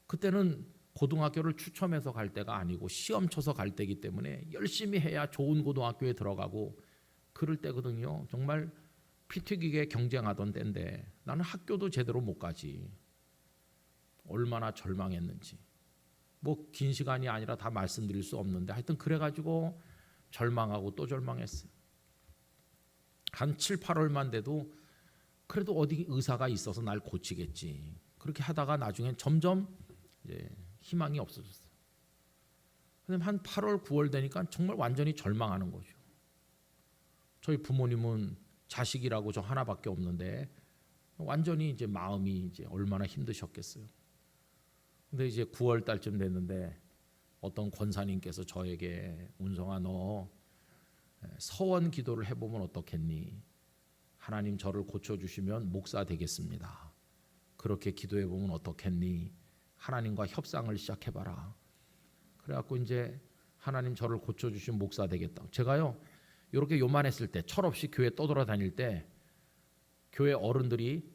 그때는 고등학교를 추첨해서 갈 때가 아니고 시험 쳐서 갈 때이기 때문에 열심히 해야 좋은 고등학교에 들어가고 그럴 때거든요. 정말 피 튀기게 경쟁하던 때인데 나는 학교도 제대로 못 가지. 얼마나 절망했는지. 뭐 긴 시간이 아니라 다 말씀드릴 수 없는데 하여튼 그래가지고 절망하고 또 절망했어요. 한 7, 8월만 돼도 그래도 어디 의사가 있어서 날 고치겠지. 그렇게 하다가 나중엔 점점 이제 희망이 없어졌어요. 근데 한 8월, 9월 되니까 정말 완전히 절망하는 거죠. 저희 부모님은 자식이라고 저 하나밖에 없는데 완전히 이제 마음이 이제 얼마나 힘드셨겠어요. 근데 이제 9월 달쯤 됐는데 어떤 권사님께서 저에게 운성아 너 서원 기도를 해보면 어떻겠니? 하나님 저를 고쳐주시면 목사 되겠습니다. 그렇게 기도해보면 어떻겠니? 하나님과 협상을 시작해봐라. 그래갖고 이제 하나님 저를 고쳐주시면 목사 되겠다. 제가요 이렇게 요만했을 때 철없이 교회 떠돌아다닐 때 교회 어른들이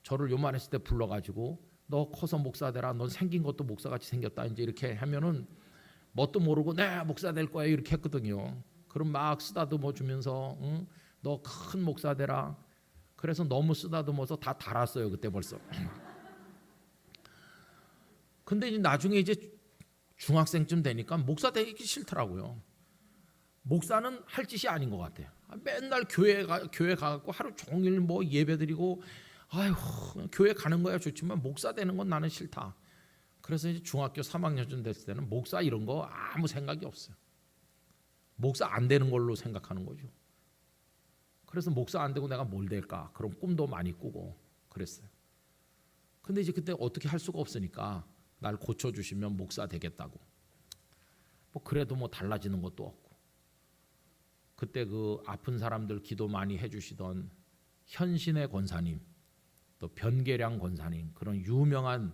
저를 요만했을 때 불러가지고 너 커서 목사 되라. 넌 생긴 것도 목사같이 생겼다. 이제 이렇게 하면은 뭣도 모르고 네 목사 될 거야 이렇게 했거든요. 그럼 막 쓰다듬어 주면서 너 큰 목사 되라. 그래서 너무 쓰다듬어서 다 달았어요. 그때 벌써. 근데 나중에 이제 중학생쯤 되니까 목사 되기 싫더라고요. 목사는 할 짓이 아닌 것 같아요. 맨날 교회 가갖고 하루 종일 뭐 예배드리고, 아유 교회 가는 거야 좋지만 목사 되는 건 나는 싫다. 그래서 이제 중학교 3학년쯤 됐을 때는 목사 이런 거 아무 생각이 없어요. 목사 안 되는 걸로 생각하는 거죠. 그래서 목사 안 되고 내가 뭘 될까? 그런 꿈도 많이 꾸고 그랬어요. 근데 이제 그때 어떻게 할 수가 없으니까 날 고쳐주시면 목사 되겠다고. 뭐 그래도 뭐 달라지는 것도 없고. 그때 그 아픈 사람들 기도 많이 해주시던 현신의 권사님, 또 변계량 권사님, 그런 유명한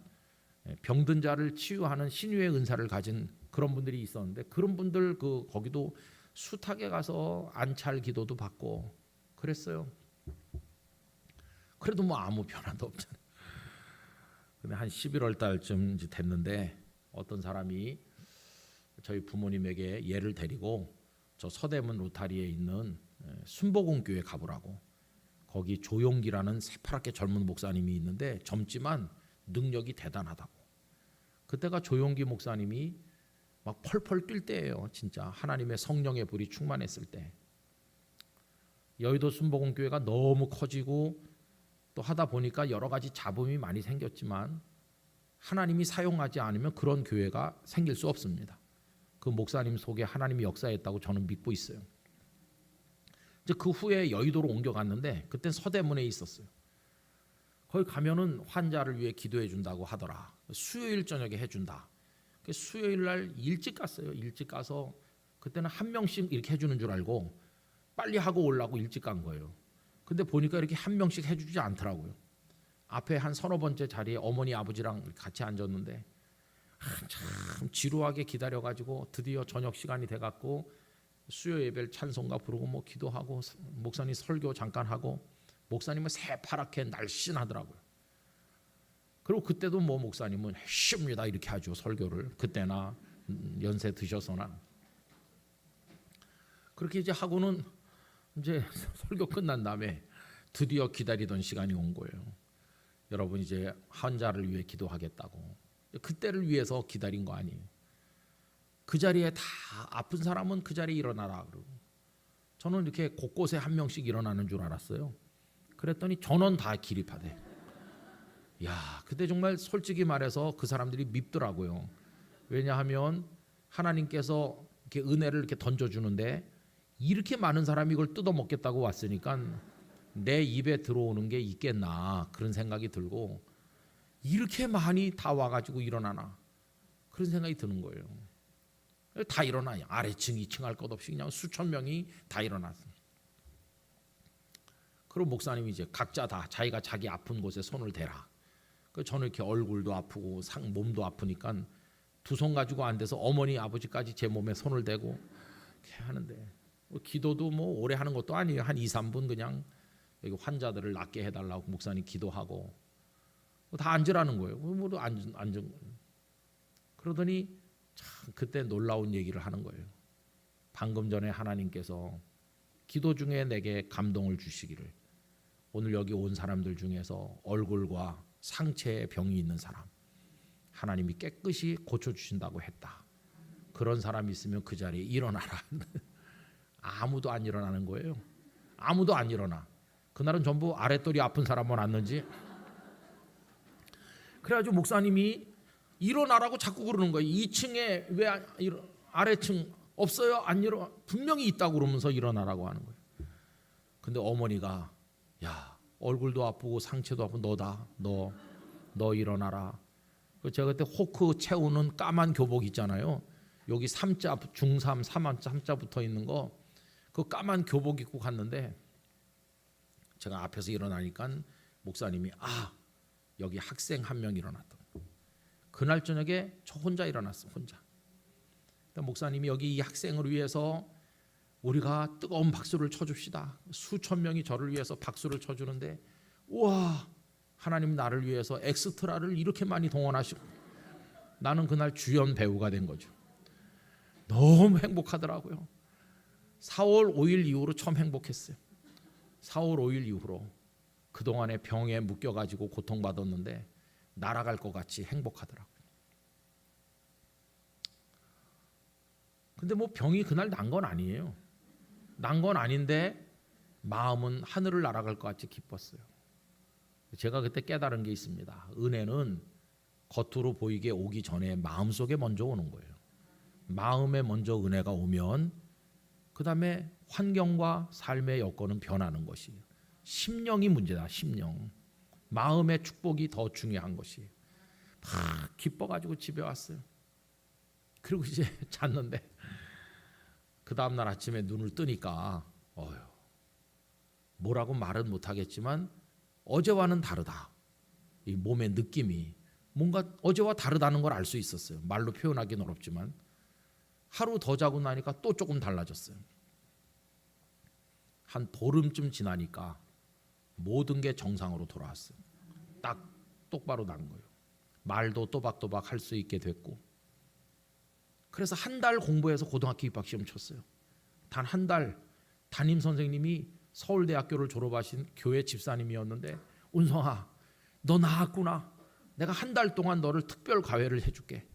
병든 자를 치유하는 신유의 은사를 가진 그런 분들이 있었는데, 그런 분들 거기도 숱하게 가서 안찰 기도도 받고 그랬어요. 그래도 뭐 아무 변화도 없잖아요. 근데 한 11월 달쯤 됐는데 어떤 사람이 저희 부모님에게 예를 데리고 저 서대문 로타리에 있는 순복음 교회 가보라고. 거기 조용기라는 새파랗게 젊은 목사님이 있는데 젊지만 능력이 대단하다고. 그때가 조용기 목사님이 막 펄펄 뛸 때예요. 진짜 하나님의 성령의 불이 충만했을 때. 여의도 순복음 교회가 너무 커지고 또 하다 보니까 여러 가지 잡음이 많이 생겼지만 하나님이 사용하지 않으면 그런 교회가 생길 수 없습니다. 그 목사님 속에 하나님이 역사했다고 저는 믿고 있어요. 이제 그 후에 여의도로 옮겨갔는데 그땐 서대문에 있었어요. 거기 가면은 환자를 위해 기도해 준다고 하더라. 수요일 저녁에 해준다. 수요일 날 일찍 갔어요. 일찍 가서 그때는 한 명씩 이렇게 해주는 줄 알고 빨리 하고 오려고 일찍 간 거예요. 근데 보니까 이렇게 한 명씩 해주지 않더라고요. 앞에 한 서너 번째 자리에 어머니 아버지랑 같이 앉았는데 참 지루하게 기다려가지고 드디어 저녁 시간이 돼갖고 수요 예배를 찬송가 부르고 뭐 기도하고 목사님 설교 잠깐 하고, 목사님은 새파랗게 날씬하더라고요. 그리고 그때도 뭐 목사님은 쉽니다 이렇게 하죠. 설교를 그때나 연세 드셔서나. 그렇게 이제 하고는 이제 설교 끝난 다음에 드디어 기다리던 시간이 온 거예요. 여러분 이제 환자를 위해 기도하겠다고. 그때를 위해서 기다린 거 아니에요. 그 자리에 다 아픈 사람은 그 자리에 일어나라 그러고. 저는 이렇게 곳곳에 한 명씩 일어나는 줄 알았어요. 그랬더니 전원 다 기립하대. 야, 그때 정말 솔직히 말해서 그 사람들이 밉더라고요. 왜냐하면 하나님께서 이렇게 은혜를 이렇게 던져주는데 이렇게 많은 사람이 이걸 뜯어먹겠다고 왔으니까 내 입에 들어오는 게 있겠나 그런 생각이 들고, 이렇게 많이 다 와가지고 일어나나 그런 생각이 드는 거예요. 다 일어나요. 아래층 2층 할 것 없이 그냥 수천 명이 다 일어났어요. 그리고 목사님이 이제 각자 다 자기가 자기 아픈 곳에 손을 대라. 저는 이렇게 얼굴도 아프고 몸도 아프니까 두 손 가지고 안 돼서 어머니 아버지까지 제 몸에 손을 대고 이렇게 하는데, 기도도 뭐 오래 하는 것도 아니에요. 한 2, 3분 그냥 여기 환자들을 낫게 해달라고 목사님 기도하고 다 앉으라는 거예요. 모두 앉은. 그러더니 참 그때 놀라운 얘기를 하는 거예요. 방금 전에 하나님께서 기도 중에 내게 감동을 주시기를 오늘 여기 온 사람들 중에서 얼굴과 상체에 병이 있는 사람 하나님이 깨끗이 고쳐주신다고 했다. 그런 사람이 있으면 그 자리에 일어나라. 아무도 안 일어나는 거예요. 아무도 안 일어나. 그날은 전부 아랫돌이 아픈 사람만 왔는지. 그래가지고 목사님이 일어나라고 자꾸 그러는 거예요. 2층에 왜 아래층 없어요? 안 일어나. 분명히 있다고 그러면서 일어나라고 하는 거예요. 근데 어머니가 야 얼굴도 아프고 상체도 아프고 너다. 너 일어나라. 제가 그때 호크 채우는 까만 교복 있잖아요. 여기 3자 중3 3자 붙어 있는 거, 그 까만 교복 입고 갔는데 제가 앞에서 일어나니까 목사님이 여기 학생 한 명 일어났다. 그날 저녁에 저 혼자 일어났어. 혼자. 목사님이 여기 이 학생을 위해서 우리가 뜨거운 박수를 쳐줍시다. 수천 명이 저를 위해서 박수를 쳐주는데, 우와, 하나님 나를 위해서 엑스트라를 이렇게 많이 동원하시고, 나는 그날 주연 배우가 된 거죠. 너무 행복하더라고요. 4월 5일 이후로 처음 행복했어요. 4월 5일 이후로 그동안에 병에 묶여가지고 고통받았는데 날아갈 것 같이 행복하더라고요. 근데 뭐 병이 그날 난 건 아니에요. 난 건 아닌데 마음은 하늘을 날아갈 것 같이 기뻤어요. 제가 그때 깨달은 게 있습니다. 은혜는 겉으로 보이게 오기 전에 마음속에 먼저 오는 거예요. 마음에 먼저 은혜가 오면 그 다음에 환경과 삶의 여건은 변하는 것이에요. 심령이 문제다. 심령. 마음의 축복이 더 중요한 것이에요. 막 기뻐가지고 집에 왔어요. 그리고 이제 잤는데 그 다음날 아침에 눈을 뜨니까 뭐라고 말은 못하겠지만 어제와는 다르다. 이 몸의 느낌이 뭔가 어제와 다르다는 걸 알 수 있었어요. 말로 표현하기는 어렵지만 하루 더 자고 나니까 또 조금 달라졌어요. 한 보름쯤 지나니까 모든 게 정상으로 돌아왔어요. 딱 똑바로 난 거예요. 말도 또박또박 할 수 있게 됐고, 그래서 한 달 공부해서 고등학교 입학시험 쳤어요. 단 한 달. 담임 선생님이 서울대학교를 졸업하신 교회 집사님이었는데, 운성아 너 나았구나. 내가 한 달 동안 너를 특별 과외를 해줄게.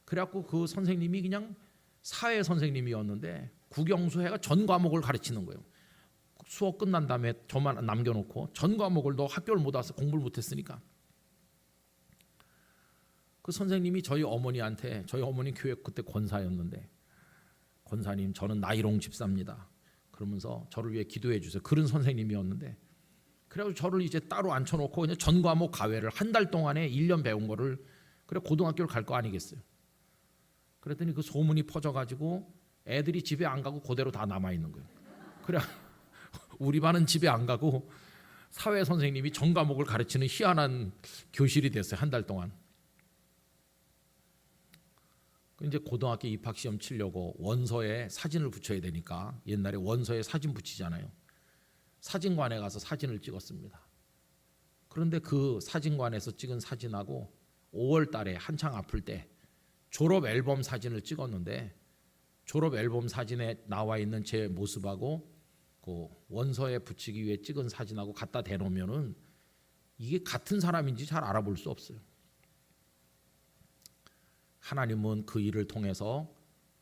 그래갖고 그 선생님이 그냥 사회 선생님이었는데 국영수회가 전 과목을 가르치는 거예요. 수업 끝난 다음에 저만 남겨놓고 전 과목을 너 학교를 못 와서 공부를 못했으니까. 그 선생님이 저희 어머니한테, 저희 어머니 교회 그때 권사였는데, 권사님 저는 나이롱 집사입니다. 그러면서 저를 위해 기도해 주세요. 그런 선생님이었는데, 그래서 저를 이제 따로 앉혀놓고 그냥 전 과목 과외를 한 달 동안에 1년 배운 거를, 그래 고등학교를 갈 거 아니겠어요. 그랬더니 그 소문이 퍼져가지고 애들이 집에 안 가고 그대로 다 남아 있는 거예요. 그래 우리 반은 집에 안 가고 사회 선생님이 전 과목을 가르치는 희한한 교실이 됐어요. 한 달 동안. 이제 고등학교 입학 시험 치려고 원서에 사진을 붙여야 되니까, 옛날에 원서에 사진 붙이잖아요. 사진관에 가서 사진을 찍었습니다. 그런데 그 사진관에서 찍은 사진하고 5월 달에 한창 아플 때 졸업 앨범 사진을 찍었는데, 졸업 앨범 사진에 나와 있는 제 모습하고 그 원서에 붙이기 위해 찍은 사진하고 갖다 대놓으면은 이게 같은 사람인지 잘 알아볼 수 없어요. 하나님은 그 일을 통해서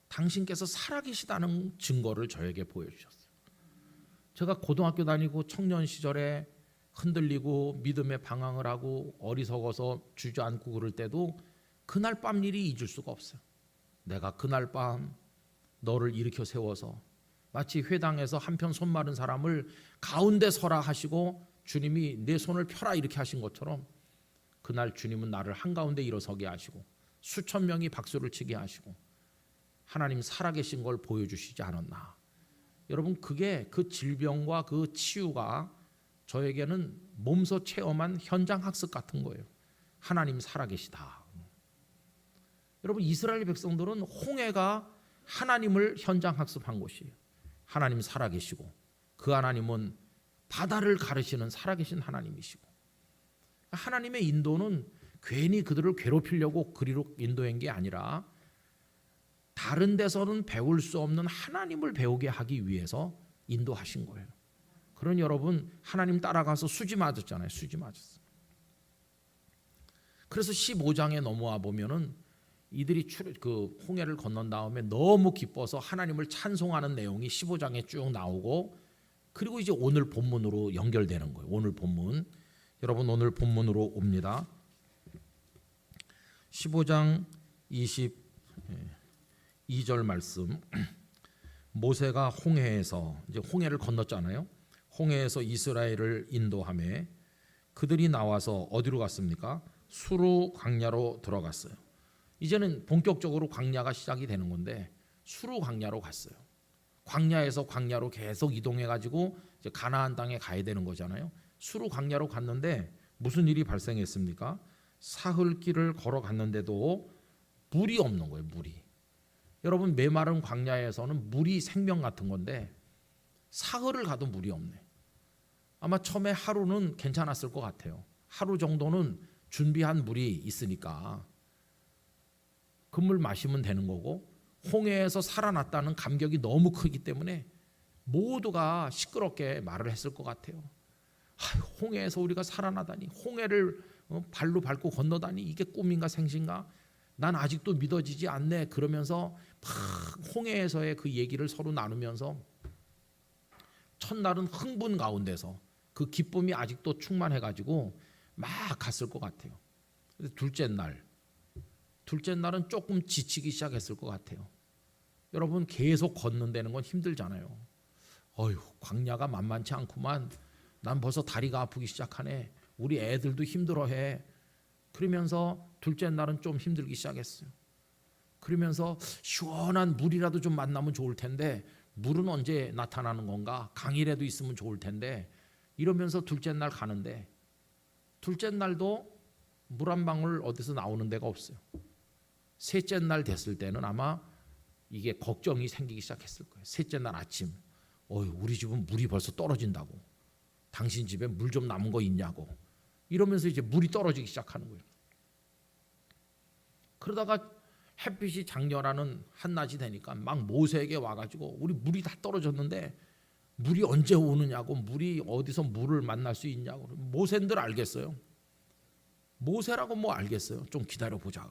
당신께서 살아계시다는 증거를 저에게 보여주셨어요. 제가 고등학교 다니고 청년 시절에 흔들리고 믿음의 방황을 하고 어리석어서 주저앉고 그럴 때도 그날 밤 일이 잊을 수가 없어요. 내가 그날 밤 너를 일으켜 세워서 마치 회당에서 한편 손 마른 사람을 가운데 서라 하시고 주님이 내 손을 펴라 이렇게 하신 것처럼, 그날 주님은 나를 한가운데 일어서게 하시고 수천 명이 박수를 치게 하시고 하나님 살아계신 걸 보여주시지 않았나. 여러분, 그게 그 질병과 그 치유가 저에게는 몸소 체험한 현장 학습 같은 거예요. 하나님 살아계시다. 여러분, 이스라엘 백성들은 홍해가 하나님을 현장 학습한 곳이에요. 하나님 살아계시고 그 하나님은 바다를 가르시는 살아계신 하나님이시고, 하나님의 인도는 괜히 그들을 괴롭히려고 그리로 인도한 게 아니라 다른 데서는 배울 수 없는 하나님을 배우게 하기 위해서 인도하신 거예요. 그러니 여러분, 하나님 따라가서 수지 맞았잖아요. 수지 맞았어요. 그래서 15장에 넘어와 보면은 이들이 그 홍해를 건넌 다음에 너무 기뻐서 하나님을 찬송하는 내용이 15장에 쭉 나오고, 그리고 이제 오늘 본문으로 연결되는 거예요. 오늘 본문. 여러분, 오늘 본문으로 옵니다. 15장 22절 말씀. 모세가 홍해에서, 이제 홍해를 건넜잖아요. 홍해에서 이스라엘을 인도하며 그들이 나와서 어디로 갔습니까? 수르 광야로 들어갔어요. 이제는 본격적으로 광야가 시작이 되는 건데 수르 광야로 갔어요. 광야에서 광야로 계속 이동해 가지고 이제 가나안 땅에 가야 되는 거잖아요. 수르 광야로 갔는데 무슨 일이 발생했습니까? 사흘길을 걸어갔는데도 물이 없는 거예요. 물이. 여러분, 메마른 광야에서는 물이 생명 같은 건데 사흘을 가도 물이 없네. 아마 처음에 하루는 괜찮았을 것 같아요. 하루 정도는 준비한 물이 있으니까 그 물 마시면 되는 거고, 홍해에서 살아났다는 감격이 너무 크기 때문에 모두가 시끄럽게 말을 했을 것 같아요. 홍해에서 우리가 살아나다니, 홍해를 발로 밟고 건너다니, 이게 꿈인가 생신가? 난 아직도 믿어지지 않네. 그러면서 막 홍해에서의 그 얘기를 서로 나누면서 첫날은 흥분 가운데서 그 기쁨이 아직도 충만해가지고 막 갔을 것 같아요. 근데 둘째 날은 조금 지치기 시작했을 것 같아요. 여러분, 계속 걷는다는 건 힘들잖아요. 어휴, 광야가 만만치 않구만. 난 벌써 다리가 아프기 시작하네. 우리 애들도 힘들어해. 그러면서 둘째 날은 좀 힘들기 시작했어요. 그러면서 시원한 물이라도 좀 만나면 좋을 텐데, 물은 언제 나타나는 건가? 강이라도 있으면 좋을 텐데, 이러면서 둘째 날 가는데, 둘째 날도 물 한 방울 어디서 나오는 데가 없어요. 셋째 날 됐을 때는 아마 이게 걱정이 생기기 시작했을 거예요. 셋째 날 아침, 우리 집은 물이 벌써 떨어진다고. 당신 집에 물 좀 남은 거 있냐고. 이러면서 이제 물이 떨어지기 시작하는 거예요. 그러다가 햇빛이 장렬하는 한낮이 되니까 막 모세에게 와가지고, 우리 물이 다 떨어졌는데 물이 언제 오느냐고, 물이 어디서 물을 만날 수 있냐고. 모세인들 알겠어요. 모세라고 뭐 알겠어요. 좀 기다려보자.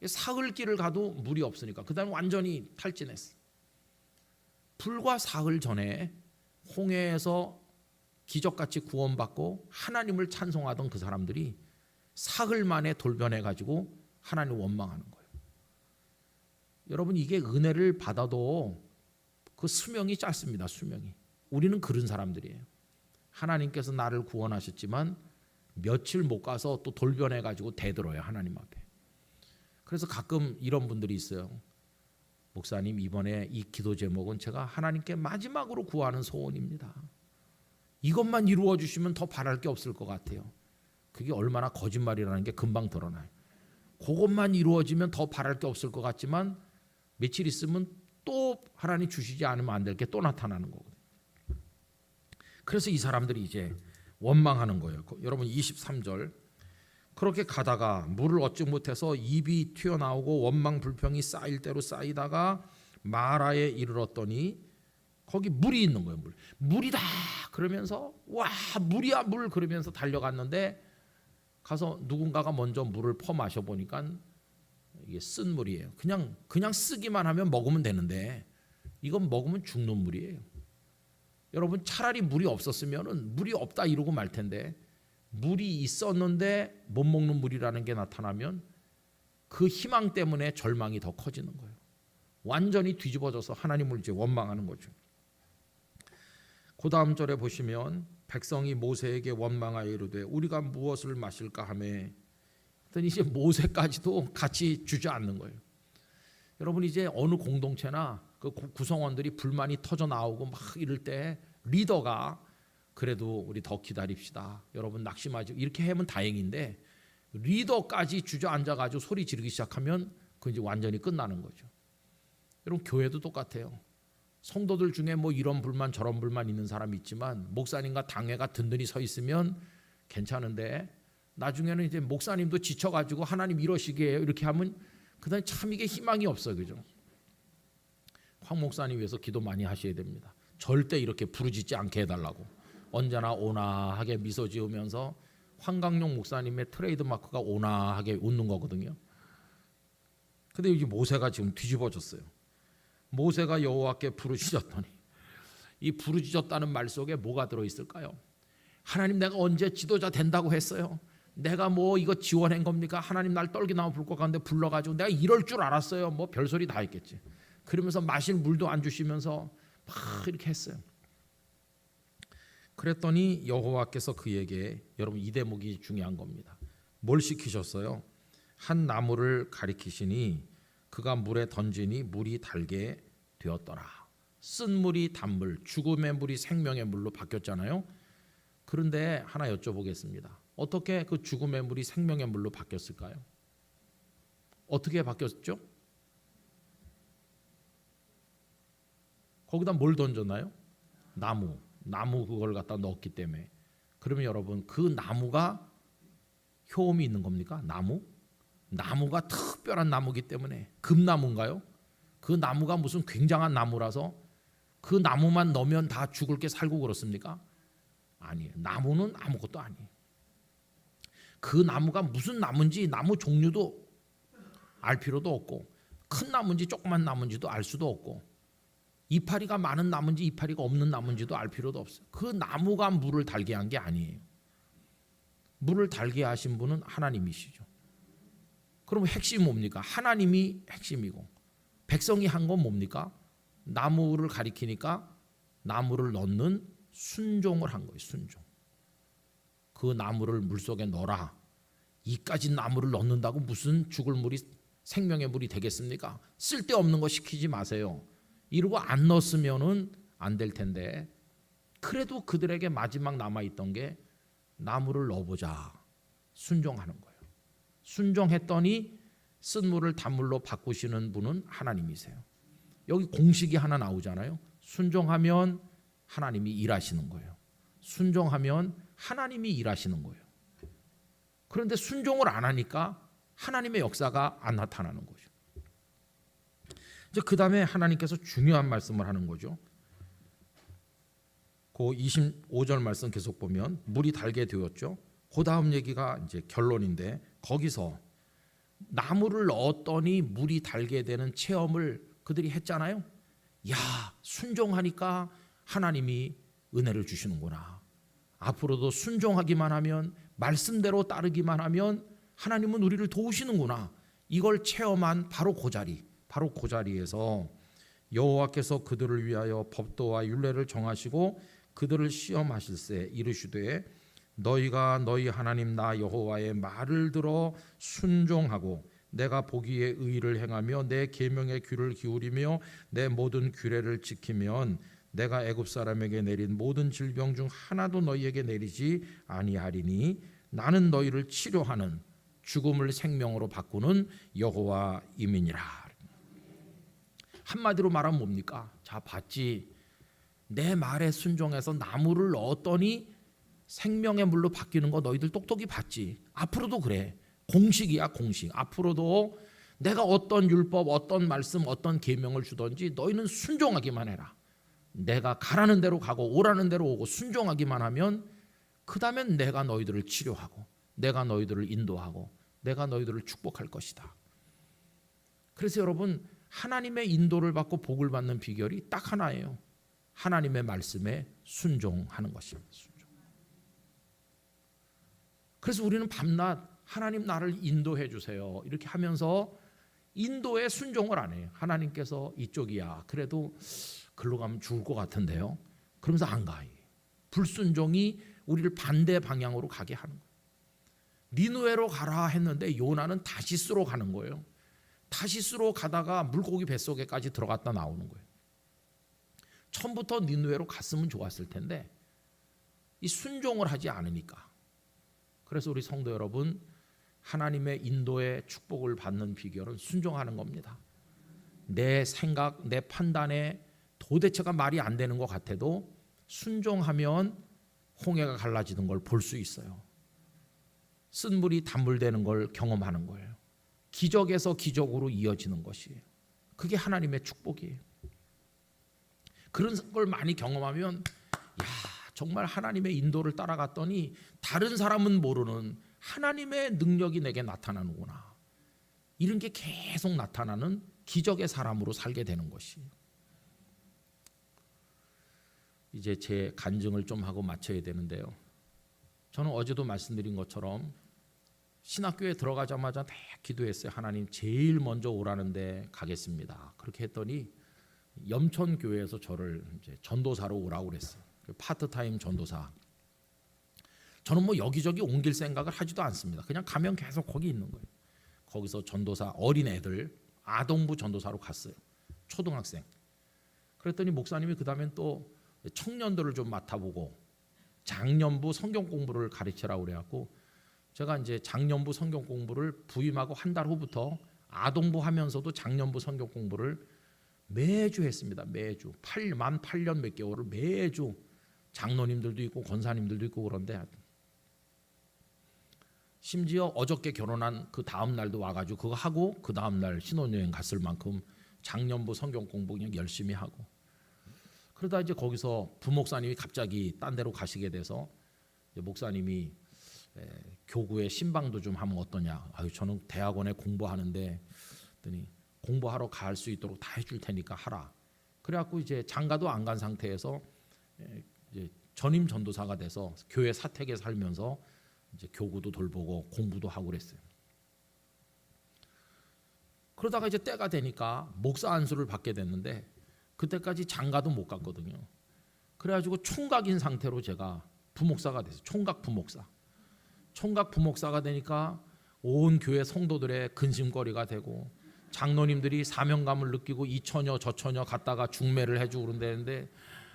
사흘길을 가도 물이 없으니까 그 다음에 완전히 탈진했어. 불과 사흘 전에 홍해에서 기적같이 구원받고 하나님을 찬송하던 그 사람들이 사흘 만에 돌변해가지고 하나님을 원망하는 거예요. 여러분, 이게 은혜를 받아도 그 수명이 짧습니다. 수명이. 우리는 그런 사람들이에요. 하나님께서 나를 구원하셨지만 며칠 못 가서 또 돌변해가지고 대들어요, 하나님 앞에. 그래서 가끔 이런 분들이 있어요. 목사님, 이번에 이 기도 제목은 제가 하나님께 마지막으로 구하는 소원입니다. 이것만 이루어 주시면 더 바랄 게 없을 것 같아요. 그게 얼마나 거짓말이라는 게 금방 드러나요. 그것만 이루어지면 더 바랄 게 없을 것 같지만 며칠 있으면 또 하나님 주시지 않으면 안 될 게 또 나타나는 거거든요. 그래서 이 사람들이 이제 원망하는 거예요. 여러분, 23절, 그렇게 가다가 물을 얻지 못해서 입이 튀어나오고 원망 불평이 쌓일 대로 쌓이다가 마라에 이르렀더니 거기 물이 있는 거예요. 물이다 그러면서, 와, 물이야 물, 그러면서 달려갔는데 가서 누군가가 먼저 물을 퍼 마셔 보니까 이게 쓴 물이에요. 그냥 쓰기만 하면 먹으면 되는데 이건 먹으면 죽는 물이에요. 여러분, 차라리 물이 없었으면은 물이 없다 이러고 말 텐데, 물이 있었는데 못 먹는 물이라는 게 나타나면 그 희망 때문에 절망이 더 커지는 거예요. 완전히 뒤집어져서 하나님을 이제 원망하는 거죠. 그 다음 절에 보시면, 백성이 모세에게 원망하여 이르되 우리가 무엇을 마실까 하며, 그랬더니 이제 모세까지도 같이 주저앉는 거예요. 여러분, 이제 어느 공동체나 그 구성원들이 불만이 터져 나오고 막 이럴 때 리더가 그래도 우리 더 기다립시다, 여러분 낙심하지, 이렇게 하면 다행인데, 리더까지 주저앉아가지고 소리 지르기 시작하면 그 이제 완전히 끝나는 거죠. 여러분, 교회도 똑같아요. 성도들 중에 뭐 이런 불만 저런 불만 있는 사람이 있지만 목사님과 당회가 든든히 서 있으면 괜찮은데, 나중에는 이제 목사님도 지쳐가지고 하나님 이러시게 해요, 이렇게 하면 그다음에 참 이게 희망이 없어요. 그죠? 황 목사님 위해서 기도 많이 하셔야 됩니다. 절대 이렇게 부르짖지 않게 해달라고. 언제나 온화하게 미소 지으면서, 황강용 목사님의 트레이드 마크가 온화하게 웃는 거거든요. 근데 이제 모세가 지금 뒤집어졌어요. 모세가 여호와께 부르짖었더니, 이 부르짖었다는 말 속에 뭐가 들어있을까요? 하나님, 내가 언제 지도자 된다고 했어요? 내가 뭐 이거 지원한 겁니까? 하나님 날 떨기나무 불꽃 가운데 불러가지고 내가 이럴 줄 알았어요. 뭐 별소리 다 했겠지. 그러면서 마실 물도 안 주시면서 막 이렇게 했어요. 그랬더니 여호와께서 그에게, 여러분 이 대목이 중요한 겁니다. 뭘 시키셨어요? 한 나무를 가리키시니 그가 물에 던지니 물이 달게 되었더라. 쓴 물이 단물, 죽음의 물이 생명의 물로 바뀌었잖아요. 그런데 하나 여쭤보겠습니다. 어떻게 그 죽음의 물이 생명의 물로 바뀌었을까요? 어떻게 바뀌었죠? 거기다 뭘 던졌나요? 나무 그걸 갖다 넣었기 때문에. 그러면 여러분, 그 나무가 효험이 있는 겁니까? 나무가 특별한 나무기 때문에. 금나무인가요? 그 나무가 무슨 굉장한 나무라서 그 나무만 넣으면 다 죽을 게 살고 그렇습니까? 아니에요. 나무는 아무것도 아니에요. 그 나무가 무슨 나무인지 나무 종류도 알 필요도 없고 큰 나무인지 조그만 나무인지도 알 수도 없고 이파리가 많은 나무인지 이파리가 없는 나무인지도 알 필요도 없어요. 그 나무가 물을 달게 한 게 아니에요. 물을 달게 하신 분은 하나님이시죠. 그럼 핵심이 뭡니까? 하나님이 핵심이고 백성이 한 건 뭡니까? 나무를 가리키니까 나무를 넣는 순종을 한 거예요. 순종. 그 나무를 물속에 넣어라. 이까지 나무를 넣는다고 무슨 죽을 물이 생명의 물이 되겠습니까? 쓸데없는 거 시키지 마세요. 이러고 안 넣었으면은 안 될 텐데 그래도 그들에게 마지막 남아있던 게 나무를 넣어보자. 순종하는 거예요. 순종했더니 쓴물을 단물로 바꾸시는 분은 하나님이세요. 여기 공식이 하나 나오잖아요. 순종하면 하나님이 일하시는 거예요. 순종하면 하나님이 일하시는 거예요. 그런데 순종을 안 하니까 하나님의 역사가 안 나타나는 거죠. 이제 그 다음에 하나님께서 중요한 말씀을 하는 거죠. 그 25절 말씀 계속 보면 물이 달게 되었죠. 그 다음 얘기가 이제 결론인데 거기서 나무를 넣었더니 물이 달게 되는 체험을 그들이 했잖아요. 야, 순종하니까 하나님이 은혜를 주시는구나. 앞으로도 순종하기만 하면 말씀대로 따르기만 하면 하나님은 우리를 도우시는구나. 이걸 체험한 바로 그 자리에서 여호와께서 그들을 위하여 법도와 율례를 정하시고 그들을 시험하실세 이르시되 너희가 너희 하나님 나 여호와의 말을 들어 순종하고 내가 보기에 의를 행하며 내 계명에 귀를 기울이며 내 모든 규례를 지키면 내가 애굽 사람에게 내린 모든 질병 중 하나도 너희에게 내리지 아니하리니 나는 너희를 치료하는 죽음을 생명으로 바꾸는 여호와임이니라. 한마디로 말하면 뭡니까? 자, 봤지? 내 말에 순종해서 나무를 넣었더니 생명의 물로 바뀌는 거 너희들 똑똑히 봤지? 앞으로도 그래. 공식이야, 공식. 앞으로도 내가 어떤 율법, 어떤 말씀, 어떤 계명을 주든지 너희는 순종하기만 해라. 내가 가라는 대로 가고 오라는 대로 오고 순종하기만 하면 그 다음엔 내가 너희들을 치료하고 내가 너희들을 인도하고 내가 너희들을 축복할 것이다. 그래서 여러분, 하나님의 인도를 받고 복을 받는 비결이 딱 하나예요. 하나님의 말씀에 순종하는 것입니다. 순종. 그래서 우리는 밤낮 하나님 나를 인도해 주세요 이렇게 하면서 인도에 순종을 안 해요. 하나님께서 이쪽이야. 그래도 글로 가면 죽을 것 같은데요. 그러면서 안 가요. 불순종이 우리를 반대 방향으로 가게 하는 거예요. 니느웨로 가라 했는데 요나는 다시스로 가는 거예요. 다시스로 가다가 물고기 뱃속에까지 들어갔다 나오는 거예요. 처음부터 니느웨로 갔으면 좋았을 텐데 이 순종을 하지 않으니까. 그래서 우리 성도 여러분, 하나님의 인도의 축복을 받는 비결은 순종하는 겁니다. 내 생각, 내 판단에 도대체가 말이 안 되는 것 같아도 순종하면 홍해가 갈라지는 걸 볼 수 있어요. 쓴물이 단물되는 걸 경험하는 거예요. 기적에서 기적으로 이어지는 것이에요. 그게 하나님의 축복이에요. 그런 걸 많이 경험하면 야, 정말 하나님의 인도를 따라갔더니 다른 사람은 모르는 하나님의 능력이 내게 나타나는구나. 이런 게 계속 나타나는 기적의 사람으로 살게 되는 것이에요. 이제 제 간증을 좀 하고 마쳐야 되는데요. 저는 어제도 말씀드린 것처럼 신학교에 들어가자마자 딱 기도했어요. 하나님, 제일 먼저 오라는데 가겠습니다. 그렇게 했더니 염천교회에서 저를 이제 전도사로 오라고 그랬어요. 파트타임 전도사. 저는 뭐 여기저기 옮길 생각을 하지도 않습니다. 그냥 가면 계속 거기 있는 거예요. 거기서 전도사, 어린애들 아동부 전도사로 갔어요. 초등학생. 그랬더니 목사님이 그 다음엔 또 청년들을 좀 맡아보고 장년부 성경 공부를 가르치라고 그래갖고 제가 이제 장년부 성경 공부를 부임하고 한 달 후부터 아동부 하면서도 장년부 성경 공부를 매주 했습니다. 매주 만 8년 몇 개월을 매주 장로님들도 있고 권사님들도 있고 그런데 심지어 어저께 결혼한 그 다음 날도 와가지고 그거 하고 그 다음 날 신혼여행 갔을 만큼 장년부 성경 공부 그냥 열심히 하고 그러다 이제 거기서 부목사님이 갑자기 딴 데로 가시게 돼서 이제 목사님이 교구에 신방도 좀 하면 어떠냐. 아유 저는 대학원에 공부하는데 했더니 공부하러 갈 수 있도록 다 해줄 테니까 하라. 그래갖고 이제 장가도 안 간 상태에서 이제 전임 전도사가 돼서 교회 사택에 살면서 이제 교구도 돌보고 공부도 하고 그랬어요. 그러다가 이제 때가 되니까 목사 안수를 받게 됐는데 그때까지 장가도 못 갔거든요. 그래가지고 총각인 상태로 제가 부목사가 됐어요. 총각 부목사. 총각 부목사가 되니까 온 교회 성도들의 근심거리가 되고 장로님들이 사명감을 느끼고 이 처녀 저 처녀 갔다가 중매를 해주고 그런다는데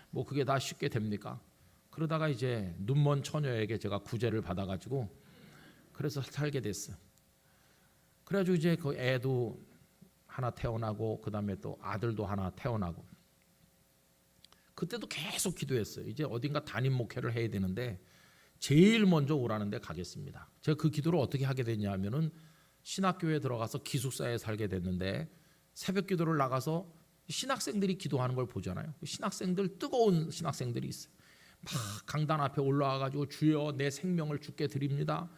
뭐 그게 다 쉽게 됩니까? 그러다가 이제 눈먼 처녀에게 제가 구제를 받아가지고 그래서 살게 됐어요. 그래가지고 이제 그 애도 하나 태어나고 그 다음에 또 아들도 하나 태어나고 그때도 계속 기도했어요. 이제 어딘가 담임 목회를 해야 되는데 제일 먼저 오라는 데 가겠습니다. 제가 그 기도를 어떻게 하게 됐냐면은 신학교에 들어가서 기숙사에 살게 됐는데 새벽 기도를 나가서 신학생들이 기도하는 걸 보잖아요. 신학생들 뜨거운 신학생들이 있어요. 막 강단 앞에 올라와 가지고 주여 내 생명을 주께 드립니다.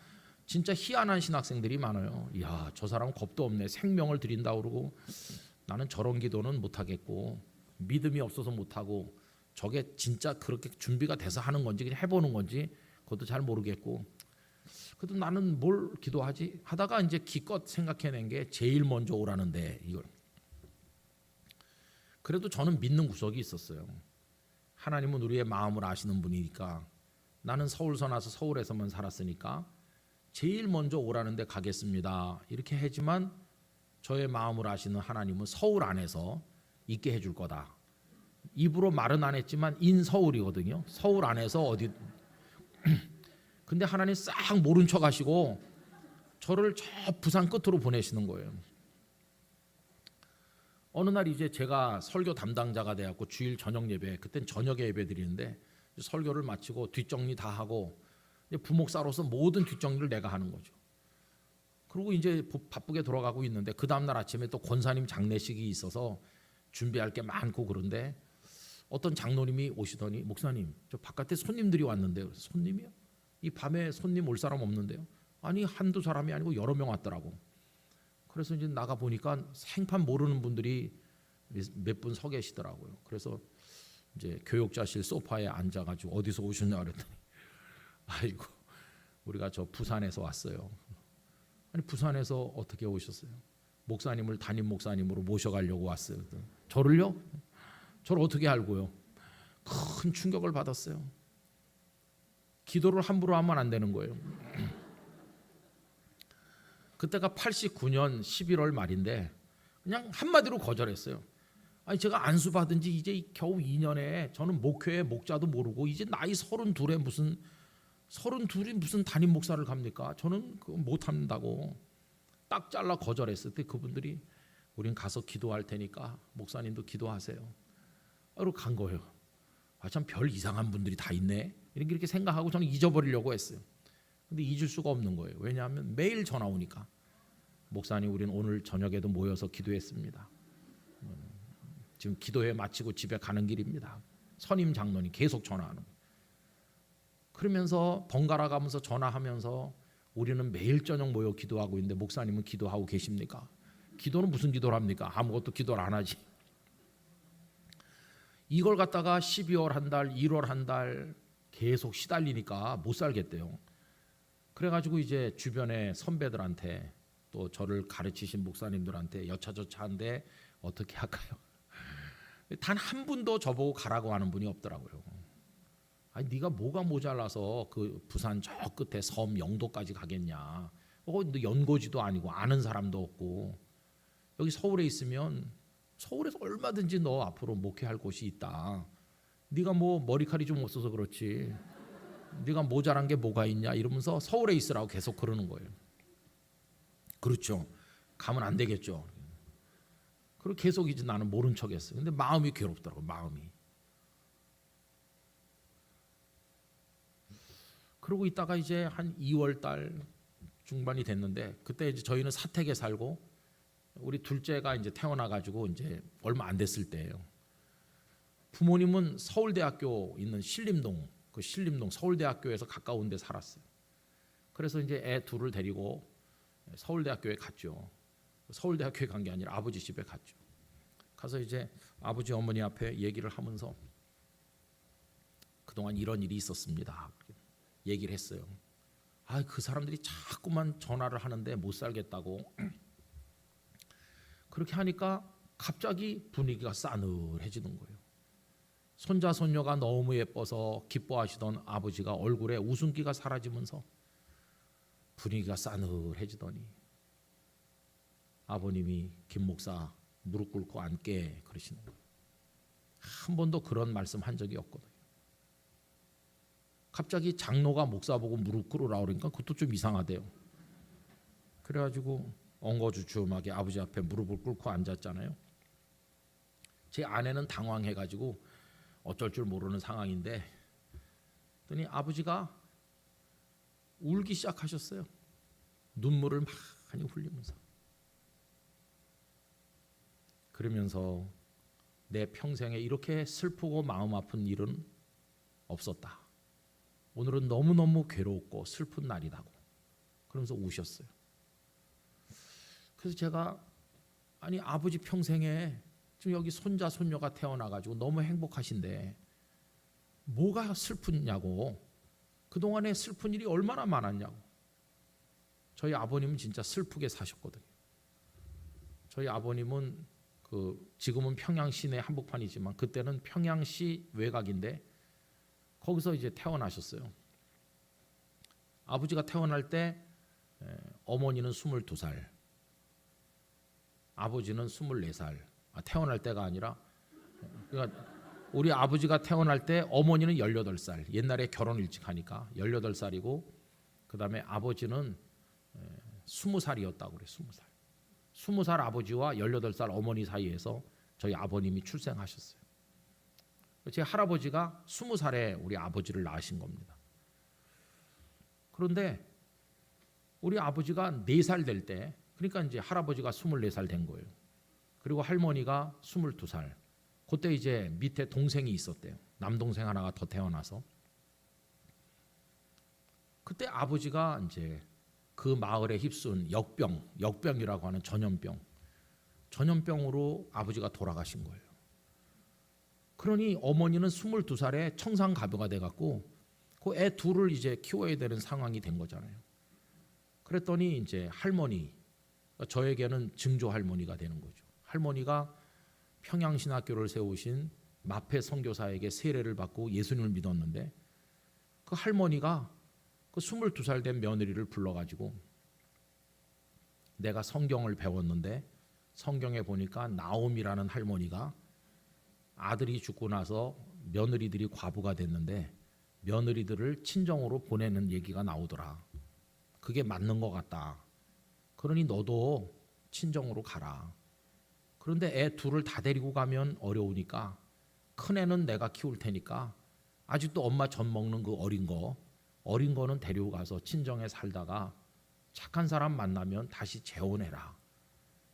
진짜 희한한 신학생들이 많아요. 이야 저 사람은 겁도 없네. 생명을 드린다 그러고 나는 저런 기도는 못 하겠고 믿음이 없어서 못 하고 저게 진짜 그렇게 준비가 돼서 하는 건지 그냥 해보는 건지 그것도 잘 모르겠고 그래도 나는 뭘 기도하지 하다가 이제 기껏 생각해낸 게 제일 먼저 오라는데 이걸 그래도 저는 믿는 구석이 있었어요. 하나님은 우리의 마음을 아시는 분이니까 나는 서울서 나서 서울에서만 살았으니까 제일 먼저 오라는 데 가겠습니다. 이렇게 하지만 저의 마음을 아시는 하나님은 서울 안에서 있게 해줄 거다. 입으로 말은 안 했지만 인서울이거든요. 서울 안에서 어디 근데 하나님 싹 모른 척 하시고 저를 저 부산 끝으로 보내시는 거예요. 어느 날 이제 제가 설교 담당자가 돼갖고 주일 저녁 예배 그땐 저녁에 예배 드리는데 설교를 마치고 뒷정리 다 하고 부목사로서 모든 뒷정리를 내가 하는 거죠. 그리고 이제 바쁘게 돌아가고 있는데 그 다음날 아침에 또 권사님 장례식이 있어서 준비할 게 많고 그런데 어떤 장로님이 오시더니 목사님 저 바깥에 손님들이 왔는데요. 그래서 손님이요? 이 밤에 손님 올 사람 없는데요. 아니 한두 사람이 아니고 여러 명 왔더라고. 그래서 이제 나가 보니까 생판 모르는 분들이 몇 분 서 계시더라고요. 그래서 이제 교육자실 소파에 앉아가지고 어디서 오셨냐 그랬더니 아이고 우리가 저 부산에서 왔어요. 아니 부산에서 어떻게 오셨어요? 목사님을 담임 목사님으로 모셔가려고 왔어요. 저를요? 저를 어떻게 알고요? 큰 충격을 받았어요. 기도를 함부로 하면 안 되는 거예요. 그때가 89년 11월 말인데 그냥 한마디로 거절했어요. 아니 제가 안수 받은 지 이제 겨우 2년에 저는 목회의 목자도 모르고 이제 나이 32에 무슨 담임 목사를 갑니까? 저는 그거 못 한다고 딱 잘라 거절했을 때 그분들이 우린 가서 기도할 테니까 목사님도 기도하세요. 그러고 간 거예요. 아 참 별 이상한 분들이 다 있네. 이렇게 생각하고 저는 잊어버리려고 했어요. 근데 잊을 수가 없는 거예요. 왜냐하면 매일 전화 오니까 목사님 우리는 오늘 저녁에도 모여서 기도했습니다. 지금 기도회 마치고 집에 가는 길입니다. 선임 장로님 계속 전화하는 거예요. 그러면서 번갈아 가면서 전화하면서 우리는 매일 저녁 모여 기도하고 있는데 목사님은 기도하고 계십니까? 기도는 무슨 기도를 합니까? 아무것도 기도를 안 하지. 이걸 갖다가 12월 한 달, 1월 한 달 계속 시달리니까 못 살겠대요. 그래가지고 이제 주변의 선배들한테 또 저를 가르치신 목사님들한테 여차저차한데 어떻게 할까요? 단 한 분도 저보고 가라고 하는 분이 없더라고요. 아니 네가 뭐가 모자라서 그 부산 저 끝에 섬 영도까지 가겠냐? 연고지도 아니고 아는 사람도 없고 여기 서울에 있으면 서울에서 얼마든지 너 앞으로 목회할 곳이 있다. 네가 뭐 머리칼이 좀 없어서 그렇지. 네가 모자란 게 뭐가 있냐 이러면서 서울에 있으라고 계속 그러는 거예요. 그렇죠. 가면 안 되겠죠. 그리고 계속 이제 나는 모른 척했어요. 근데 마음이 괴롭더라고 마음이. 그러고 있다가 이제 한 2월 달 중반이 됐는데 그때 이제 저희는 사택에 살고 우리 둘째가 이제 태어나 가지고 이제 얼마 안 됐을 때예요. 부모님은 서울대학교 있는 신림동, 그 신림동 서울대학교에서 가까운 데 살았어요. 그래서 이제 애 둘을 데리고 서울대학교에 갔죠. 서울대학교에 간 게 아니라 아버지 집에 갔죠. 가서 이제 아버지 어머니 앞에 얘기를 하면서 그동안 이런 일이 있었습니다. 얘기를 했어요. 아, 그 사람들이 자꾸만 전화를 하는데 못 살겠다고. 그렇게 하니까 갑자기 분위기가 싸늘해지는 거예요. 손자 손녀가 너무 예뻐서 기뻐하시던 아버지가 얼굴에 웃음기가 사라지면서 분위기가 싸늘해지더니 아버님이 김 목사 무릎 꿇고 앉게 그러시는 거예요. 한 번도 그런 말씀 한 적이 없거든요. 갑자기 장로가 목사 보고 무릎 꿇으라 그러니까 그것도 좀 이상하대요. 그래가지고 엉거주춤하게 아버지 앞에 무릎을 꿇고 앉았잖아요. 제 아내는 당황해가지고 어쩔 줄 모르는 상황인데 그랬더니 아버지가 울기 시작하셨어요. 눈물을 많이 흘리면서. 그러면서 내 평생에 이렇게 슬프고 마음 아픈 일은 없었다. 오늘은 너무너무 괴롭고 슬픈 날이라고 그러면서 우셨어요. 그래서 제가 아니 아버지 평생에 지금 여기 손자 손녀가 태어나가지고 너무 행복하신데 뭐가 슬프냐고, 그동안에 슬픈 일이 얼마나 많았냐고. 저희 아버님은 진짜 슬프게 사셨거든요. 저희 아버님은 지금은 평양시 내 한복판이지만 그때는 평양시 외곽인데 거기서 이제 태어나셨어요. 아버지가 태어날 때 어머니는 22살, 아버지는 24살. 태어날 때가 아니라 그러니까 우리 아버지가 태어날 때 어머니는 18살. 옛날에 결혼 일찍 하니까 18살이고 그다음에 아버지는 20살이었다고 그래. 20살. 20살 아버지와 18살 어머니 사이에서 저희 아버님이 출생하셨어요. 제 할아버지가 20살에 우리 아버지를 낳으신 겁니다. 그런데 우리 아버지가 4살 될 때, 그러니까 이제 할아버지가 24살 된 거예요. 그리고 할머니가 22살. 그때 이제 밑에 동생이 있었대요. 남동생 하나가 더 태어나서. 그때 아버지가 이제 그 마을에 휩쓴 역병이라고 하는 전염병으로 아버지가 돌아가신 거예요. 그러니 어머니는 22살에 청산가부가 돼갖고 그 애 둘을 이제 키워야 되는 상황이 된 거잖아요. 그랬더니 이제 할머니, 저에게는 증조 할머니가 되는 거죠. 할머니가 평양신학교를 세우신 마페 선교사에게 세례를 받고 예수님을 믿었는데 그 할머니가 그 22살 된 며느리를 불러가지고 내가 성경을 배웠는데 성경에 보니까 나옴이라는 할머니가 아들이 죽고 나서 며느리들이 과부가 됐는데 며느리들을 친정으로 보내는 얘기가 나오더라. 그게 맞는 것 같다. 그러니 너도 친정으로 가라. 그런데 애 둘을 다 데리고 가면 어려우니까 큰애는 내가 키울 테니까 아직도 엄마 젖 먹는 그 어린 거는 데리고 가서 친정에 살다가 착한 사람 만나면 다시 재혼해라.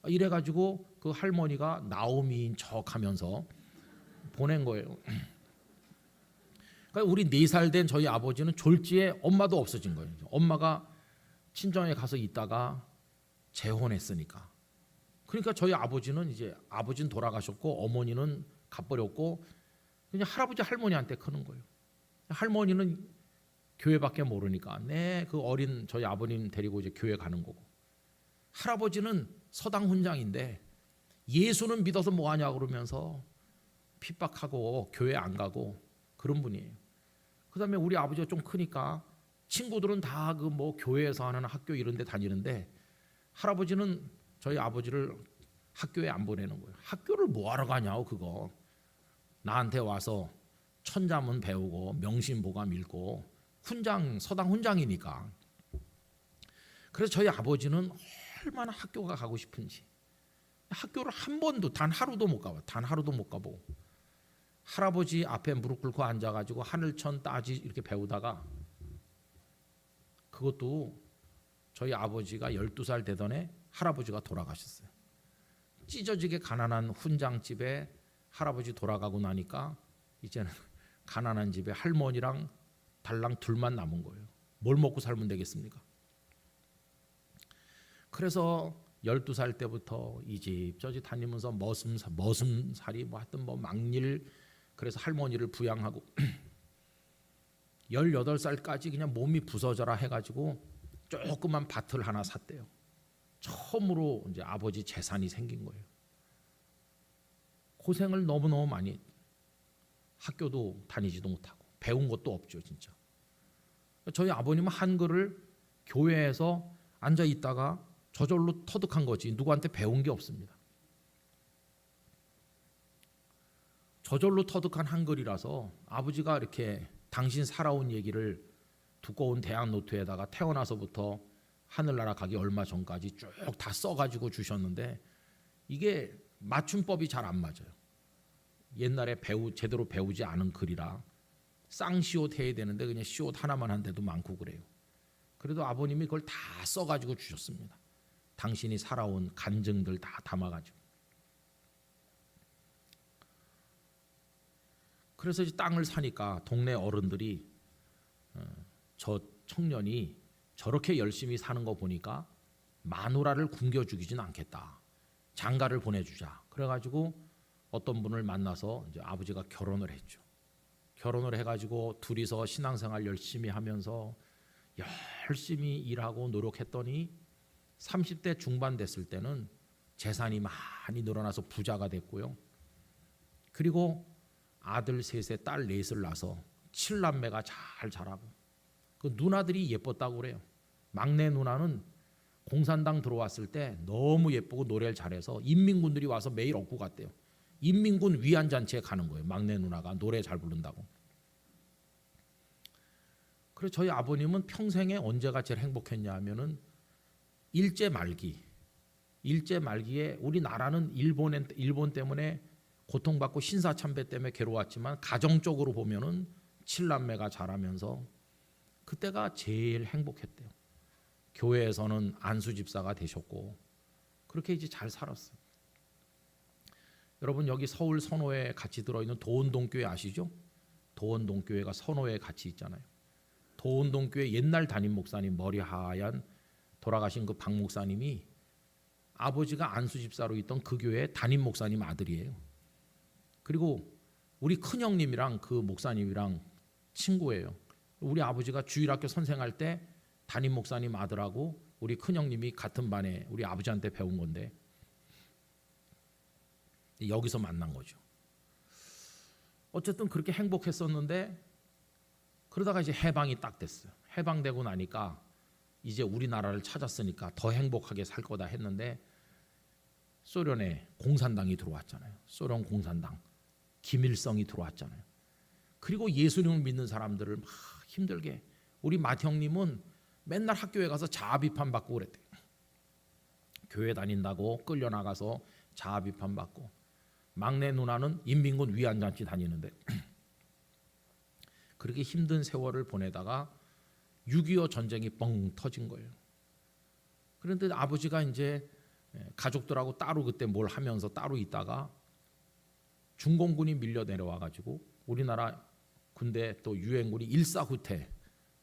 이래가지고 그 할머니가 나오미인 척하면서 보낸 거예요. 그러니까 우리 4살 된 저희 아버지는 졸지에 엄마도 없어진 거예요. 엄마가 친정에 가서 있다가 재혼했으니까. 그러니까 저희 아버지는 이제 아버지는 돌아가셨고 어머니는 가버렸고 그냥 할아버지 할머니한테 크는 거예요. 할머니는 교회밖에 모르니까 그 어린 저희 아버님 데리고 이제 교회 가는 거고, 할아버지는 서당 훈장인데 예수는 믿어서 뭐 하냐 그러면서 핍박하고 교회 안 가고 그런 분이에요. 그다음에 우리 아버지가 좀 크니까 친구들은 다 그 뭐 교회에서 하는 학교 이런 데 다니는데 할아버지는 저희 아버지를 학교에 안 보내는 거예요. 학교를 뭐 하러 가냐고. 그거 나한테 와서 천자문 배우고 명심보감 읽고 서당 훈장이니까. 그래서 저희 아버지는 얼마나 학교가 가고 싶은지 학교를 한 번도 단 하루도 못 가봐. 단 하루도 못 가보고 할아버지 앞에 무릎 꿇고 앉아가지고 하늘천 따지 이렇게 배우다가 그것도 저희 아버지가 12살 되던 해 할아버지가 돌아가셨어요. 찢어지게 가난한 훈장집에 할아버지 돌아가고 나니까 이제는 가난한 집에 할머니랑 달랑 둘만 남은 거예요. 뭘 먹고 살면 되겠습니까? 그래서 12살 때부터 이 집 저 집 다니면서 머슴살이 뭐 하여튼 뭐 막일, 그래서 할머니를 부양하고 18살까지 그냥 몸이 부서져라 해가지고 조그만 밭을 하나 샀대요. 처음으로 이제 아버지 재산이 생긴 거예요. 고생을 너무너무 많이 했죠. 학교도 다니지도 못하고 배운 것도 없죠, 진짜. 저희 아버님은 한글을 교회에서 앉아 있다가 저절로 터득한 거지 누구한테 배운 게 없습니다. 저절로 터득한 한글이라서 아버지가 이렇게 당신 살아온 얘기를 두꺼운 대학 노트에다가 태어나서부터 하늘나라 가기 얼마 전까지 쭉 다 써가지고 주셨는데 이게 맞춤법이 잘 안 맞아요. 옛날에 제대로 배우지 않은 글이라 쌍시옷 해야 되는데 그냥 시옷 하나만 한 데도 많고 그래요. 그래도 아버님이 그걸 다 써가지고 주셨습니다. 당신이 살아온 간증들 다 담아가지고. 그래서 이제 땅을 사니까 동네 어른들이 저 청년이 저렇게 열심히 사는 거 보니까 마누라를 굶겨 죽이진 않겠다. 장가를 보내주자. 그래가지고 어떤 분을 만나서 이제 아버지가 결혼을 했죠. 결혼을 해가지고 둘이서 신앙생활 열심히 하면서 열심히 일하고 노력했더니 30대 중반 됐을 때는 재산이 많이 늘어나서 부자가 됐고요. 그리고 아들 셋에 딸 넷을 낳아서 7남매가 잘 자라고 그 누나들이 예뻤다고 그래요. 막내 누나는 공산당 들어왔을 때 너무 예쁘고 노래를 잘해서 인민군들이 와서 매일 업고 갔대요. 인민군 위안잔치에 가는 거예요. 막내 누나가 노래 잘 부른다고. 그래서 저희 아버님은 평생에 언제가 제일 행복했냐 하면은 일제 말기에 우리나라는 일본 때문에 고통받고 신사참배 때문에 괴로웠지만 가정적으로 보면은 7남매가 자라면서 그때가 제일 행복했대요. 교회에서는 안수 집사가 되셨고 그렇게 이제 잘 살았어요. 여러분 여기 서울 선호에 같이 들어있는 도원동교회 아시죠? 도원동교회가 선호에 같이 있잖아요. 도원동교회 옛날 담임 목사님 머리 하얀 돌아가신 그 박 목사님이 아버지가 안수 집사로 있던 그 교회 담임 목사님 아들이에요. 그리고 우리 큰형님이랑 그 목사님이랑 친구예요. 우리 아버지가 주일학교 선생할 때 담임 목사님 아들하고 우리 큰형님이 같은 반에 우리 아버지한테 배운 건데 여기서 만난 거죠. 어쨌든 그렇게 행복했었는데 그러다가 이제 해방이 딱 됐어요. 해방되고 나니까 이제 우리나라를 찾았으니까 더 행복하게 살 거다 했는데 소련에 공산당이 들어왔잖아요. 소련 공산당. 김일성이 들어왔잖아요. 그리고 예수님을 믿는 사람들을 막 힘들게 우리 맏형님은 맨날 학교에 가서 자아 비판 받고 그랬대요. 교회 다닌다고 끌려나가서 자아 비판 받고 막내 누나는 인민군 위안잔치 다니는데 그렇게 힘든 세월을 보내다가 6.25 전쟁이 뻥 터진 거예요. 그런데 아버지가 이제 가족들하고 따로 그때 뭘 하면서 따로 있다가 중공군이 밀려 내려와 가지고 우리나라 군대 또 유엔군이 일사후퇴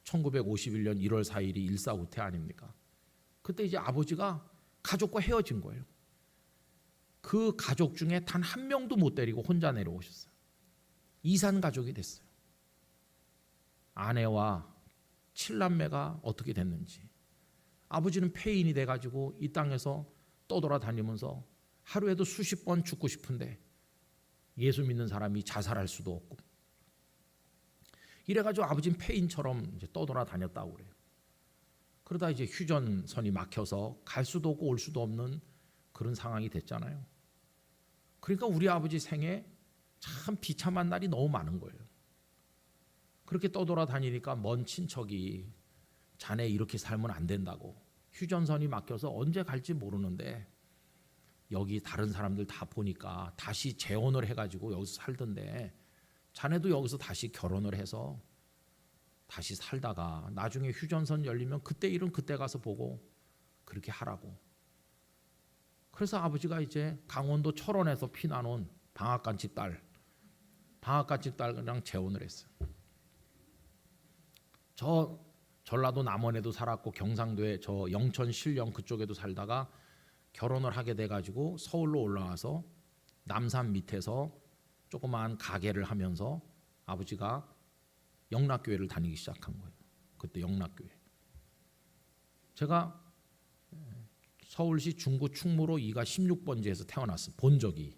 1951년 1월 4일이 일사후퇴 아닙니까? 그때 이제 아버지가 가족과 헤어진 거예요. 그 가족 중에 단 한 명도 못 데리고 혼자 내려오셨어요. 이산 가족이 됐어요. 아내와 7남매가 어떻게 됐는지. 아버지는 폐인이 돼가지고 이 땅에서 떠돌아다니면서 하루에도 수십 번 죽고 싶은데 예수 믿는 사람이 자살할 수도 없고 이래가지고 아버지는 폐인처럼 이제 떠돌아다녔다고 그래요. 그러다 이제 휴전선이 막혀서 갈 수도 없고 올 수도 없는 그런 상황이 됐잖아요. 그러니까 우리 아버지 생에 참 비참한 날이 너무 많은 거예요. 그렇게 떠돌아다니니까 먼 친척이 자네 이렇게 살면 안 된다고 휴전선이 막혀서 언제 갈지 모르는데 여기 다른 사람들 다 보니까 다시 재혼을 해가지고 여기서 살던데 자네도 여기서 다시 결혼을 해서 다시 살다가 나중에 휴전선 열리면 그때 일은 그때 가서 보고 그렇게 하라고. 그래서 아버지가 이제 강원도 철원에서 피난온 방앗간집 딸 방학간집 딸이랑 재혼을 했어요. 저 전라도 남원에도 살았고 경상도에 저 영천 신령 그쪽에도 살다가 결혼을 하게 돼가지고 서울로 올라와서 남산 밑에서 조그마한 가게를 하면서 아버지가 영락교회를 다니기 시작한 거예요. 그때 영락교회. 제가 서울시 중구 충무로 2가 16번지에서 태어났어요. 본적이.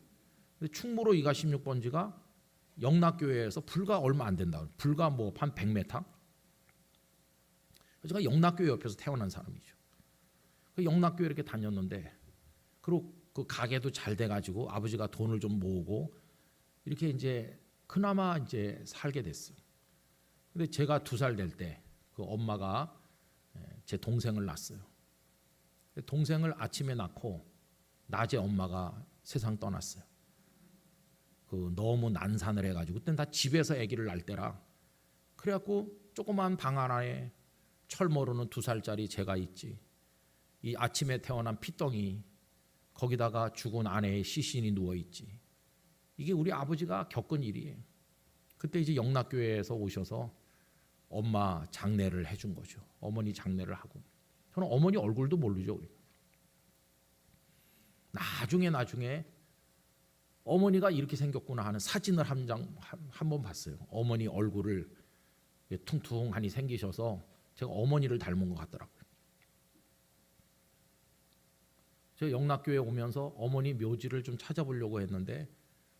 근데 충무로 2가 16번지가 영락교회에서 불과 얼마 안 된다. 불과 뭐 한 100m? 제가 영락교회 옆에서 태어난 사람이죠. 그 영락교회 이렇게 다녔는데 그리고 그 가게도 잘 돼가지고 아버지가 돈을 좀 모으고 이렇게 이제 그나마 이제 살게 됐어요. 근데 제가 2살 될 때 그 엄마가 제 동생을 낳았어요. 동생을 아침에 낳고 낮에 엄마가 세상 떠났어요. 그 너무 난산을 해가지고 그때는 다 집에서 아기를 낳을 때라 그래갖고 조그만 방 하나에 철 모르는 2살짜리 제가 있지. 이 아침에 태어난 피덩이 거기다가 죽은 아내의 시신이 누워 있지. 이게 우리 아버지가 겪은 일이에요. 그때 이제 영락교회에서 오셔서 엄마 장례를 해준 거죠. 어머니 장례를 하고. 저는 어머니 얼굴도 모르죠. 나중에 어머니가 이렇게 생겼구나 하는 사진을 한 번 봤어요. 어머니 얼굴을 퉁퉁하니 생기셔서 제가 어머니를 닮은 것 같더라고요. 제가 영락교회 오면서 어머니 묘지를 좀 찾아보려고 했는데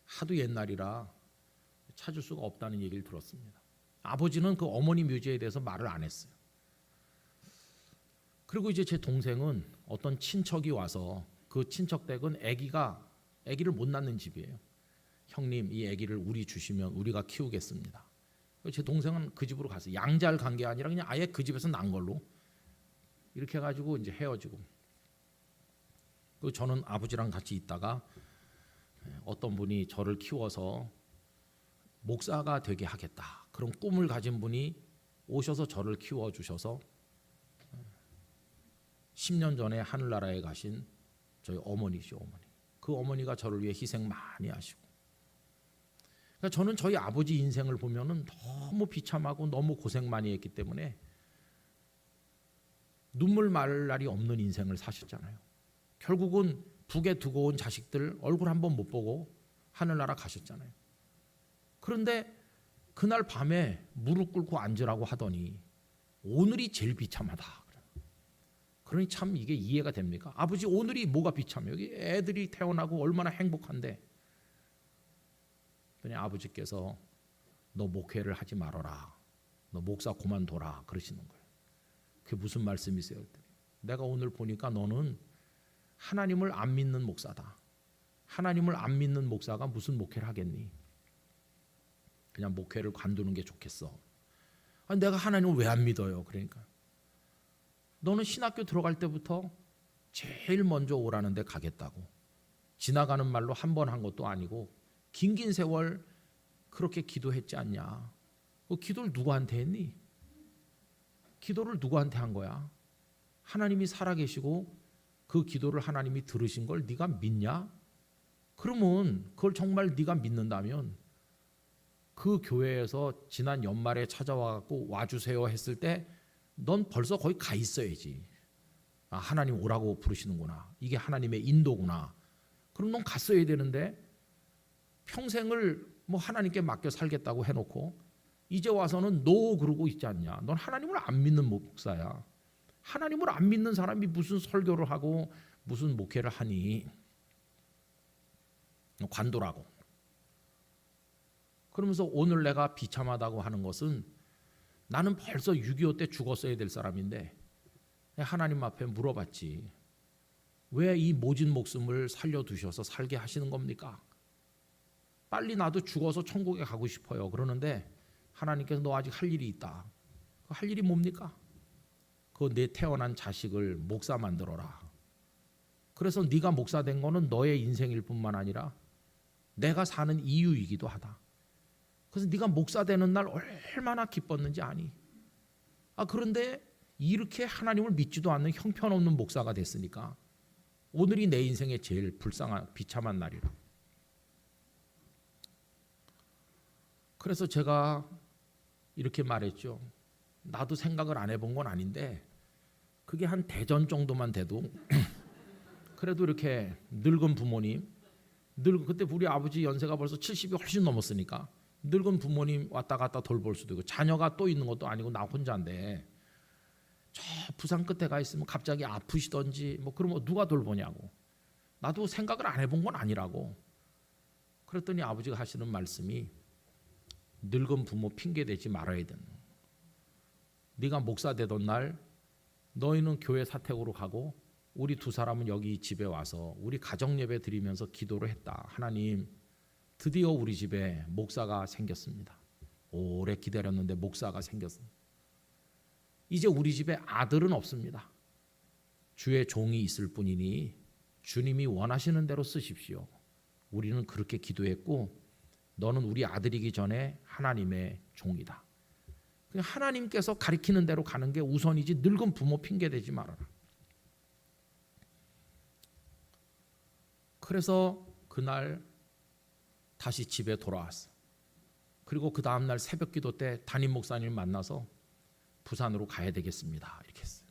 하도 옛날이라 찾을 수가 없다는 얘기를 들었습니다. 아버지는 그 어머니 묘지에 대해서 말을 안 했어요. 그리고 이제 제 동생은 어떤 친척이 와서 그 친척 댁은 아기를 못 낳는 집이에요. 형님 이 아기를 우리 주시면 우리가 키우겠습니다. 제 동생은 그 집으로 갔어요. 양자를 간 게 아니라 그냥 아예 그 집에서 난 걸로 이렇게 해가지고 이제 헤어지고. 그 저는 아버지랑 같이 있다가 어떤 분이 저를 키워서 목사가 되게 하겠다. 그런 꿈을 가진 분이 오셔서 저를 키워주셔서 10년 전에 하늘나라에 가신 저희 어머니죠. 어머니. 그 어머니가 저를 위해 희생 많이 하시고. 그러니까 저는 저희 아버지 인생을 보면은 너무 비참하고 너무 고생 많이 했기 때문에 눈물 말을 날이 없는 인생을 사셨잖아요. 결국은 북에 두고 온 자식들 얼굴 한번 못 보고 하늘나라 가셨잖아요. 그런데 그날 밤에 무릎 꿇고 앉으라고 하더니 오늘이 제일 비참하다. 그러니 참 이게 이해가 됩니까? 아버지 오늘이 뭐가 비참해요? 여기 애들이 태어나고 얼마나 행복한데. 그냥 아버지께서 너 목회를 하지 말아라. 너 목사 그만둬라 그러시는 거예요. 그게 무슨 말씀이세요? 내가 오늘 보니까 너는 하나님을 안 믿는 목사다. 하나님을 안 믿는 목사가 무슨 목회를 하겠니? 그냥 목회를 관두는 게 좋겠어. 아니, 내가 하나님을 왜 안 믿어요? 그러니까 너는 신학교 들어갈 때부터 제일 먼저 오라는 데 가겠다고. 지나가는 말로 한 번 한 것도 아니고 긴 세월 그렇게 기도했지 않냐. 그 기도를 누구한테 했니? 기도를 누구한테 한 거야? 하나님이 살아계시고 그 기도를 하나님이 들으신 걸 네가 믿냐? 그러면 그걸 정말 네가 믿는다면 그 교회에서 지난 연말에 찾아와갖고 와주세요 했을 때 넌 벌써 거기 가 있어야지. 아, 하나님 오라고 부르시는구나. 이게 하나님의 인도구나. 그럼 넌 갔어야 되는데 평생을 뭐 하나님께 맡겨 살겠다고 해놓고 이제 와서는 노 그러고 있지 않냐. 넌 하나님을 안 믿는 목사야. 하나님을 안 믿는 사람이 무슨 설교를 하고 무슨 목회를 하니. 관두라고. 그러면서 오늘 내가 비참하다고 하는 것은 나는 벌써 6.25 때 죽었어야 될 사람인데 하나님 앞에 물어봤지. 왜 이 모진 목숨을 살려두셔서 살게 하시는 겁니까? 빨리 나도 죽어서 천국에 가고 싶어요. 그러는데 하나님께서 너 아직 할 일이 있다. 할 일이 뭡니까? 그 내 태어난 자식을 목사 만들어라. 그래서 네가 목사 된 거는 너의 인생일 뿐만 아니라 내가 사는 이유이기도 하다. 그래서 네가 목사 되는 날 얼마나 기뻤는지 아니? 그런데 이렇게 하나님을 믿지도 않는 형편없는 목사가 됐으니까 오늘이 내 인생의 제일 불쌍한 비참한 날이라. 그래서 제가 이렇게 말했죠. 나도 생각을 안 해본 건 아닌데 그게 한 대전 정도만 돼도 그래도 이렇게 늙은 부모님, 그때 우리 아버지 연세가 벌써 70이 훨씬 넘었으니까 늙은 부모님 왔다 갔다 돌볼 수도 있고 자녀가 또 있는 것도 아니고 나 혼자인데 저 부산 끝에 가 있으면 갑자기 아프시던지 뭐 그러면 누가 돌보냐고. 나도 생각을 안 해본 건 아니라고. 그랬더니 아버지가 하시는 말씀이 늙은 부모 핑계 대지 말아야 된다. 네가 목사 되던 날 너희는 교회 사택으로 가고 우리 두 사람은 여기 집에 와서 우리 가정 예배 드리면서 기도를 했다. 하나님, 드디어 우리 집에 목사가 생겼습니다. 오래 기다렸는데 목사가 생겼습니다. 이제 우리 집에 아들은 없습니다. 주의 종이 있을 뿐이니 주님이 원하시는 대로 쓰십시오. 우리는 그렇게 기도했고 너는 우리 아들이기 전에 하나님의 종이다. 하나님께서 가리키는 대로 가는 게 우선이지 늙은 부모 핑계 대지 말아라. 그래서 그날 다시 집에 돌아왔어. 그리고 그 다음날 새벽 기도 때 담임 목사님을 만나서 부산으로 가야 되겠습니다. 이렇게 했어요.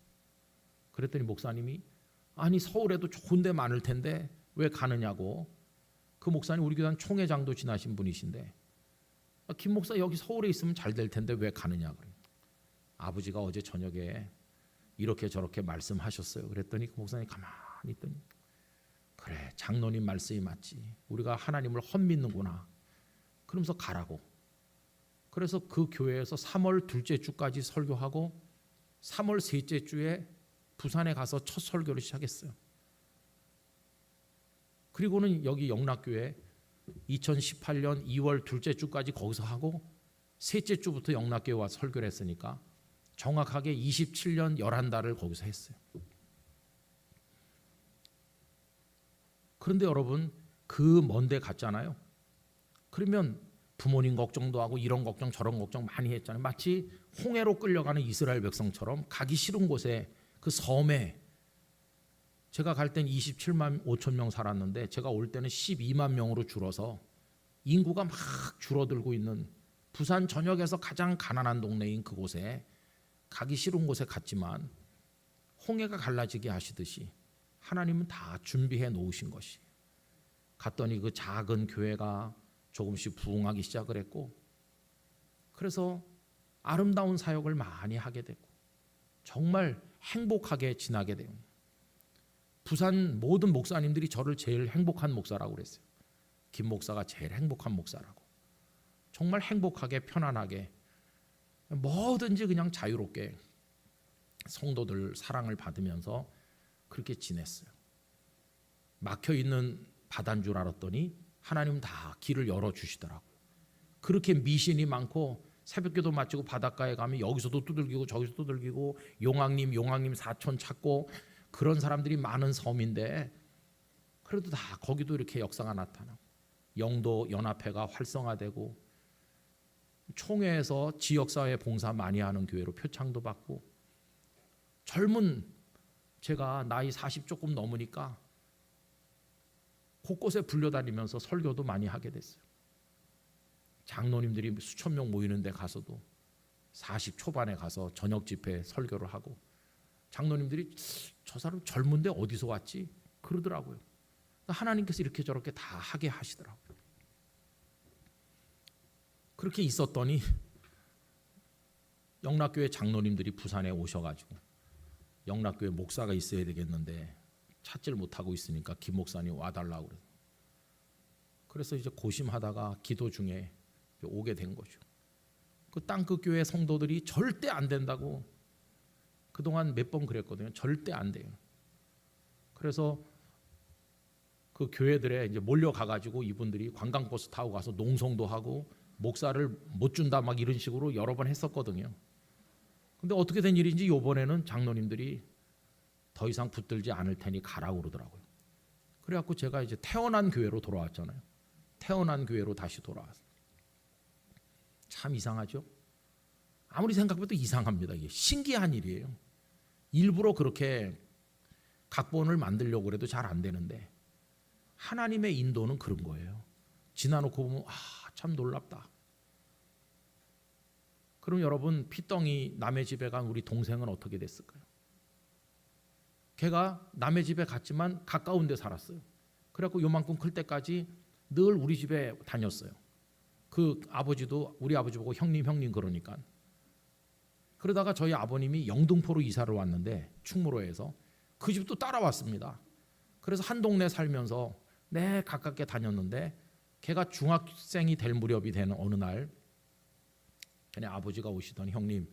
그랬더니 목사님이 아니 서울에도 좋은 데 많을 텐데 왜 가느냐고. 그 목사님 우리 교단 총회장도 지나신 분이신데 김 목사 여기 서울에 있으면 잘 될 텐데 왜 가느냐. 아버지가 어제 저녁에 이렇게 저렇게 말씀하셨어요. 그랬더니 그 목사님이 가만히 있더니 그래 장로님 말씀이 맞지. 우리가 하나님을 헛믿는구나. 그러면서 가라고. 그래서 그 교회에서 3월 둘째 주까지 설교하고 3월 셋째 주에 부산에 가서 첫 설교를 시작했어요. 그리고는 여기 영락교회 2018년 2월 둘째 주까지 거기서 하고 셋째 주부터 영락교회 와서 설교를 했으니까 정확하게 27년 11달을 거기서 했어요. 그런데 여러분 그 먼데 갔잖아요. 그러면 부모님 걱정도 하고 이런 걱정 저런 걱정 많이 했잖아요. 마치 홍해로 끌려가는 이스라엘 백성처럼 가기 싫은 곳에 그 섬에 제가 갈 땐 27만 5천 명 살았는데 제가 올 때는 12만 명으로 줄어서 인구가 막 줄어들고 있는 부산 전역에서 가장 가난한 동네인 그곳에 가기 싫은 곳에 갔지만 홍해가 갈라지게 하시듯이 하나님은 다 준비해 놓으신 것이. 갔더니 그 작은 교회가 조금씩 부흥하기 시작을 했고 그래서 아름다운 사역을 많이 하게 되고 정말 행복하게 지나게 돼요. 부산 모든 목사님들이 저를 제일 행복한 목사라고 그랬어요. 김 목사가 제일 행복한 목사라고. 정말 행복하게 편안하게 뭐든지 그냥 자유롭게 성도들 사랑을 받으면서 그렇게 지냈어요. 막혀있는 바다인 줄 알았더니 하나님은 다 길을 열어주시더라고요. 그렇게 미신이 많고 새벽기도 마치고 바닷가에 가면 여기서도 두들기고 저기서 두들기고 용왕님 사촌 찾고 그런 사람들이 많은 섬인데 그래도 다 거기도 이렇게 역사가 나타나고 영도 연합회가 활성화되고 총회에서 지역사회 봉사 많이 하는 교회로 표창도 받고 젊은 제가 나이 40 조금 넘으니까 곳곳에 불려다니면서 설교도 많이 하게 됐어요. 장로님들이 수천 명 모이는 데 가서도 40 초반에 가서 저녁 집회 설교를 하고 장로님들이 저 사람 젊은데 어디서 왔지? 그러더라고요. 하나님께서 이렇게 저렇게 다 하게 하시더라고요. 그렇게 있었더니 영락교회 장로님들이 부산에 오셔가지고 영락교회 목사가 있어야 되겠는데 찾지를 못하고 있으니까 김 목사님 와달라고 그래서 그래서 이제 고심하다가 기도 중에 오게 된 거죠. 그 땅끝 교회 성도들이 절대 안 된다고 그동안 몇 번 그랬거든요. 절대 안 돼요. 그래서 그 교회들에 이제 몰려가가지고 이분들이 관광버스 타고 가서 농성도 하고 목사를 못 준다 막 이런 식으로 여러 번 했었거든요. 근데 어떻게 된 일인지 이번에는 장로님들이 더 이상 붙들지 않을 테니 가라고 그러더라고요. 그래갖고 제가 이제 태어난 교회로 돌아왔잖아요. 태어난 교회로 다시 돌아왔어요. 참 이상하죠? 아무리 생각해도 이상합니다. 이게 신기한 일이에요. 일부러 그렇게 각본을 만들려고 해도 잘 안 되는데 하나님의 인도는 그런 거예요. 지나놓고 보면 참 놀랍다. 그럼 여러분 피덩이 남의 집에 간 우리 동생은 어떻게 됐을까요? 걔가 남의 집에 갔지만 가까운 데 살았어요. 그래갖고 요만큼 클 때까지 늘 우리 집에 다녔어요. 그 아버지도 우리 아버지 보고 형님 그러니까. 그러다가 저희 아버님이 영등포로 이사를 왔는데 충무로에서 그 집도 따라왔습니다. 그래서 한 동네 살면서 가깝게 다녔는데 걔가 중학생이 될 무렵이 되는 어느 날 걔네 아버지가 오시더니 형님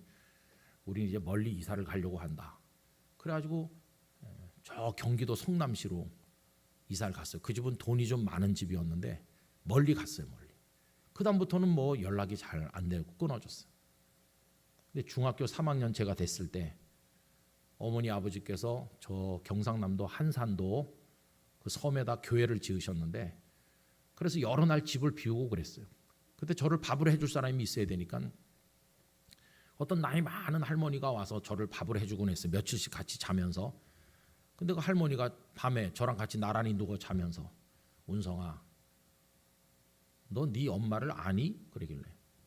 우리 이제 멀리 이사를 가려고 한다. 그래가지고 저 경기도 성남시로 이사를 갔어요. 그 집은 돈이 좀 많은 집이었는데 멀리 갔어요. 멀리. 그 다음부터는 뭐 연락이 잘 안 되고 끊어졌어요. 근데 중학교 3학년 제가 됐을 때 어머니 아버지께서 저 경상남도 한산도 그 섬에다 교회를 지으셨는데 그래서 여러 날 집을 비우고 그랬어요. 그때 저를 밥을 해줄 사람이 있어야 되니까 어떤 나이 많은 할머니가 와서 저를 밥을 해주곤 했어요. 며칠씩 같이 자면서. 근데 그 할머니가 밤에 저랑 같이 나란히 누워 자면서 운성아 너 네 엄마를 아니? 그러길래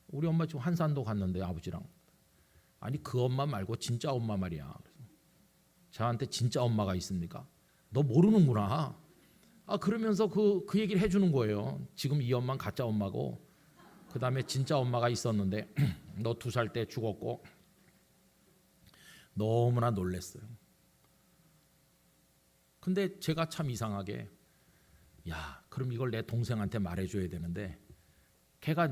우리 엄마 지금 한산도 갔는데 아버지랑 아니 그 엄마 말고 진짜 엄마 말이야. 그래서 저한테 진짜 엄마가 있습니까? 너 모르는구나. 그러면서 그 얘기를 해주는 거예요. 지금 이 엄마는 가짜 엄마고 그 다음에 진짜 엄마가 있었는데 너 2살 때 죽었고 너무나 놀랬어요. 근데 제가 참 이상하게 야 그럼 이걸 내 동생한테 말해줘야 되는데 걔가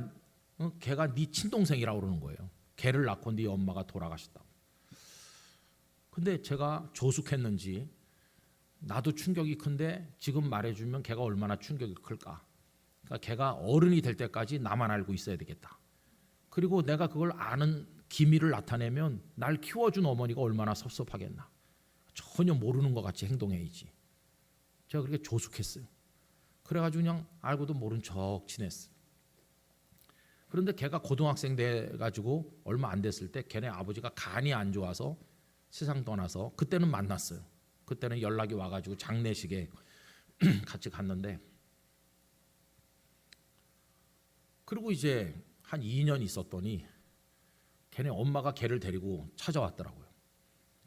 네 친동생이라고 그러는 거예요. 걔를 낳고 네 엄마가 돌아가셨다고. 근데 제가 조숙했는지 나도 충격이 큰데 지금 말해주면 걔가 얼마나 충격이 클까. 그러니까 걔가 어른이 될 때까지 나만 알고 있어야 되겠다. 그리고 내가 그걸 아는 기미를 나타내면 날 키워준 어머니가 얼마나 섭섭하겠나. 전혀 모르는 것 같이 행동해야지. 제가 그렇게 조숙했어요. 그래가지고 그냥 알고도 모른 척 지냈어요. 그런데 걔가 고등학생 돼가지고 얼마 안 됐을 때 걔네 아버지가 간이 안 좋아서 세상 떠나서 그때는 만났어요. 그때는 연락이 와가지고 장례식에 같이 갔는데 그리고 이제 한 2년 있었더니 걔네 엄마가 걔를 데리고 찾아왔더라고요.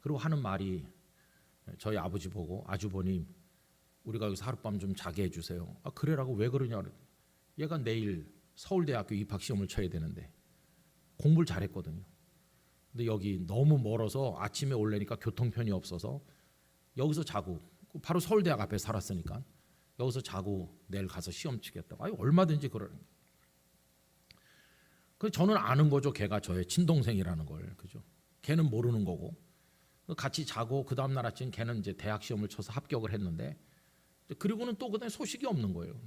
그리고 하는 말이 저희 아버지 보고 아주버님 우리가 여기서 하룻밤 좀 자게 해주세요. 그래라고 왜 그러냐. 얘가 내일 서울대학교 입학시험을 쳐야 되는데 공부를 잘했거든요. 근데 여기 너무 멀어서 아침에 올래니까 교통편이 없어서 여기서 자고 바로 서울대학 앞에 살았으니까 여기서 자고 내일 가서 시험 치겠다고. 얼마든지 그러는 거예요. 그 저는 아는 거죠. 걔가 저의 친동생이라는 걸. 그죠? 걔는 모르는 거고. 같이 자고 그 다음 날 아침 걔는 이제 대학 시험을 쳐서 합격을 했는데 그리고는 또 그다음에 소식이 없는 거예요.